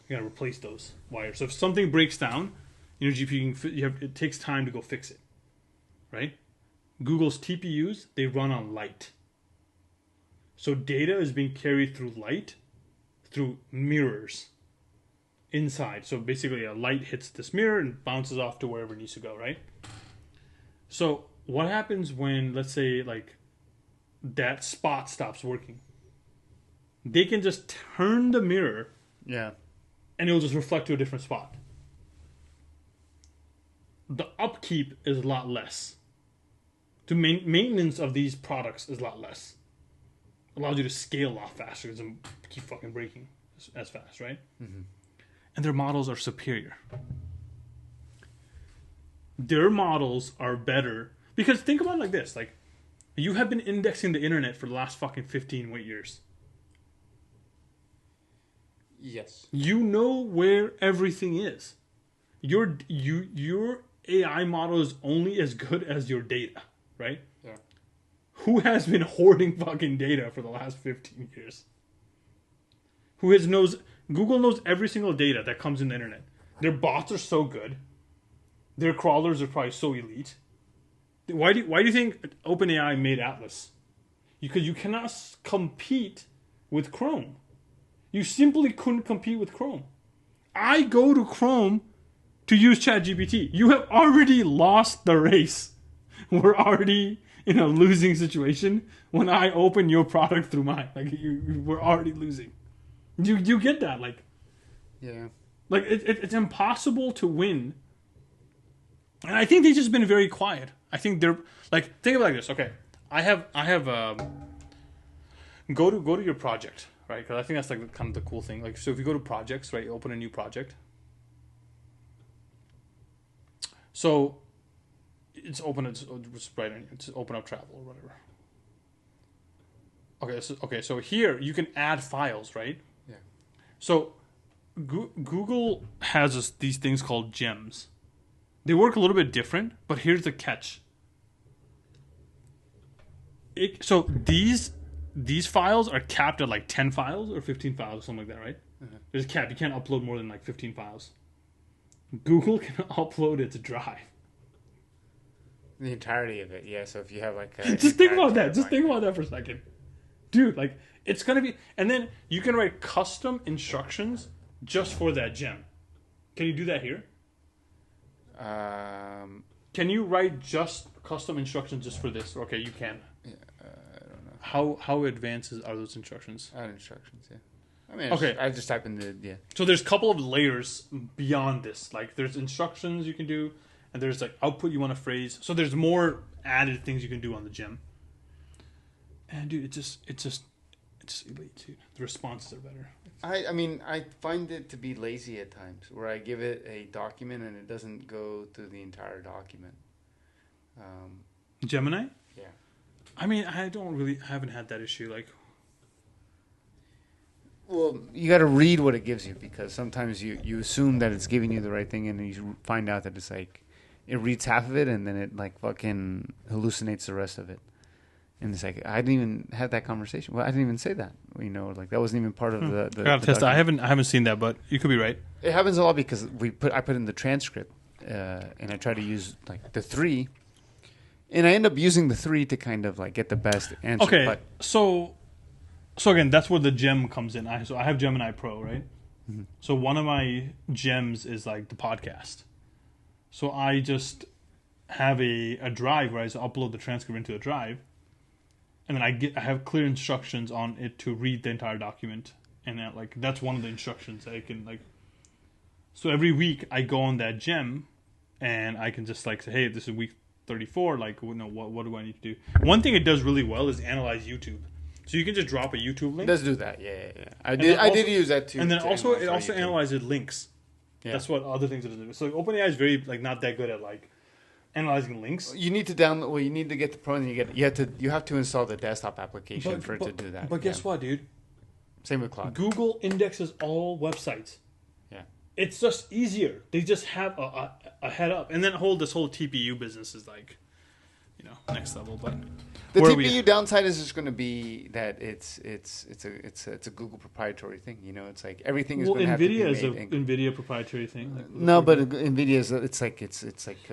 You gotta replace those wires. So if something breaks down, your GPU, it takes time to go fix it, right? Google's TPUs, they run on light. So data is being carried through light, through mirrors inside. So basically a light hits this mirror and bounces off to wherever it needs to go, right? So what happens when, let's say, like, that spot stops working? They can just turn the mirror, and it will just reflect to a different spot. The upkeep is a lot less. The maintenance of these products is a lot less. Allows you to scale a lot faster because they keep fucking breaking as fast, right? Mm-hmm. And their models are superior. Their models are better because think about it like this: like, you have been indexing the internet for the last fucking 15 years. Yes. You know where everything is. Your AI model is only as good as your data, right? Yeah. Who has been hoarding fucking data for the last 15 years? Google knows every single data that comes in the internet. Their bots are so good. Their crawlers are probably so elite. Why do you think OpenAI made Atlas? Because you cannot compete with Chrome. You simply couldn't compete with Chrome. I go to Chrome to use ChatGPT. You have already lost the race. We're already in a losing situation when I open your product through mine. Like, we're already losing. You get that? Like, yeah. Like, it's impossible to win. And I think they've just been very quiet. I think they're, like, think of it like this. Okay, I have go to your project, right? Because I think that's like kind of the cool thing. Like, so if you go to projects, right, you open a new project. So it's open. It's right. It's open up travel or whatever. Okay. So here you can add files, right? Yeah. So Google has these things called gems. They work a little bit different, but here's the catch. So these files are capped at like 10 files or 15 files or something like that, right? Mm-hmm. There's a cap. You can't upload more than like 15 files. Google can upload its drive. The entirety of it, yeah. So if you have like just think about that. Just think about that for a second. Dude, like, it's going to be... And then you can write custom instructions just for that gem. Can you do that here? Can you write just custom instructions just for this? Okay, you can. Yeah, I don't know. How advanced are those instructions? Add instructions, yeah. I mean, Okay. I just type in yeah. So there's a couple of layers beyond this. Like, there's instructions you can do, and there's, like, output you want to phrase. So there's more added things you can do on the gem. And, dude, it's just elite, dude. The responses are better. I mean, I find it to be lazy at times, where I give it a document and it doesn't go through the entire document. Gemini? Yeah. I mean, I haven't had that issue. Like, well, you got to read what it gives you, because sometimes you assume that it's giving you the right thing, and then you find out that it's like it reads half of it and then it like fucking hallucinates the rest of it. And it's like, I didn't even have that conversation. Well, I didn't even say that. You know, like that wasn't even part of the I gotta test that. I haven't seen that, but you could be right. It happens a lot because I put in the transcript, and I try to use like the 3, and I end up using the 3 to kind of like get the best answer. Okay, but so again, that's where the gem comes in. So I have Gemini Pro, right? Mm-hmm. So one of my gems is like the podcast. So I just have a drive where I just upload the transcript into a drive. And then I have clear instructions on it to read the entire document, and that's one of the instructions I can like. So every week I go on that gem, and I can just like say, hey, this is week 34. Like, what do I need to do? One thing it does really well is analyze YouTube. So you can just drop a YouTube link. It does do that, yeah. I did use that too. And then also it also analyzes links. Yeah. That's what other things it does. So OpenAI is very like not that good at like analyzing links. You need to download. Well, you need to get the Pro, and you have to install the desktop application for it to do that. But guess what, dude? Same with Claude. Google indexes all websites. Yeah, it's just easier. They just have a head up, and then this whole TPU business is like, next level. But the TPU downside is just going to be that it's a Google proprietary thing. You know, it's like everything is. Well, Nvidia is an Nvidia proprietry thing. Like, no, but Nvidia is it's like.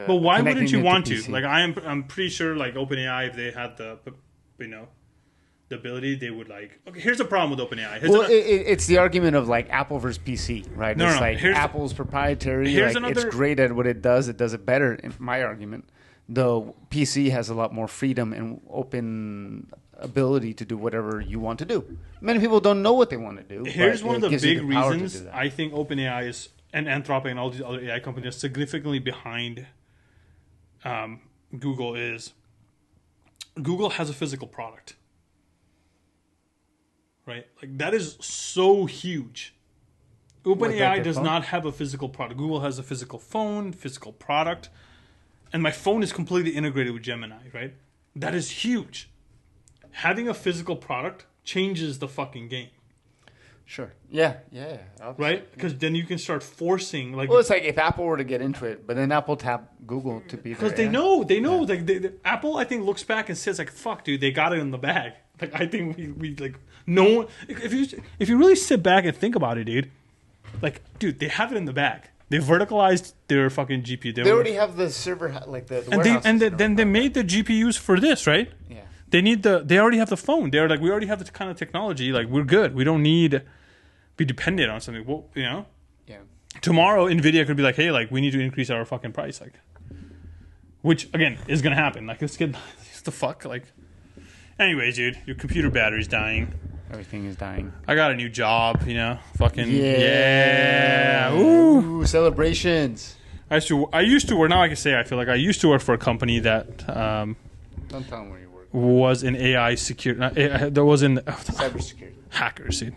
But why wouldn't you want to? Like, I'm pretty sure like OpenAI, if they had the ability, they would like. Okay, here's the problem with OpenAI. It's the argument of like Apple versus PC, right? No, it's like Apple's proprietary. It's great at what it does. It does it better. In my argument. Though PC has a lot more freedom and open ability to do whatever you want to do. Many people don't know what they want to do. Here's one of the big reasons I think OpenAI is, and Anthropic and all these other AI companies are significantly behind Google is Google has a physical product. Right? Like that is so huge. OpenAI does not have a physical product. Google has a physical phone, physical product. And my phone is completely integrated with Gemini, right? That is huge. Having a physical product changes the fucking game. Sure. Yeah. Right? Because then you can start forcing like. Well, it's like if Apple were to get into it, but then Apple tap Google to be there. Because they know. Like Apple, I think, looks back and says like, "Fuck, dude, they got it in the bag." Like I think we like no. If you really sit back and think about it, dude, like, dude, they have it in the bag. They verticalized their fucking GPU. They already have the server, like the then they made the GPUs for this, right? Yeah. They already have the phone. They're like, we already have the kind of technology. Like, we're good. We don't need be dependent on something. Well, Yeah. Tomorrow, Nvidia could be like, hey, like, we need to increase our fucking price, like, which again is gonna happen. Like, let's get the fuck, like. Anyways, dude, your computer battery's dying. Everything is dying. I got a new job, fucking yeah. Ooh, celebrations. I used to work. Now I can say I feel like I used to work for a company that. Don't tell them where you work. was in AI security. There was in Cybersecurity. hackers, dude.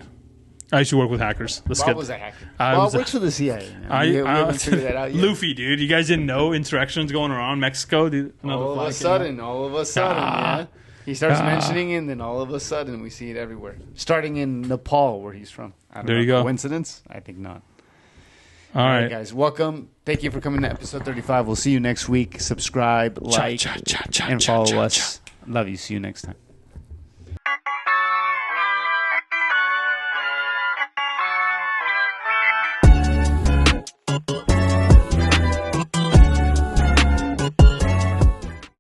I used to work with hackers. Bob was a hacker. I Bob was works for the CIA. Man. I we haven't figured that out yet. Luffy, dude. You guys didn't know insurrections going around Mexico, dude. All of a sudden, yeah. He starts mentioning it, and then all of a sudden, we see it everywhere. Starting in Nepal, where he's from. I don't know. You go. Coincidence? I think not. All right, guys. Welcome. Thank you for coming to episode 35. We'll see you next week. Subscribe, like, and follow us. Love you. See you next time.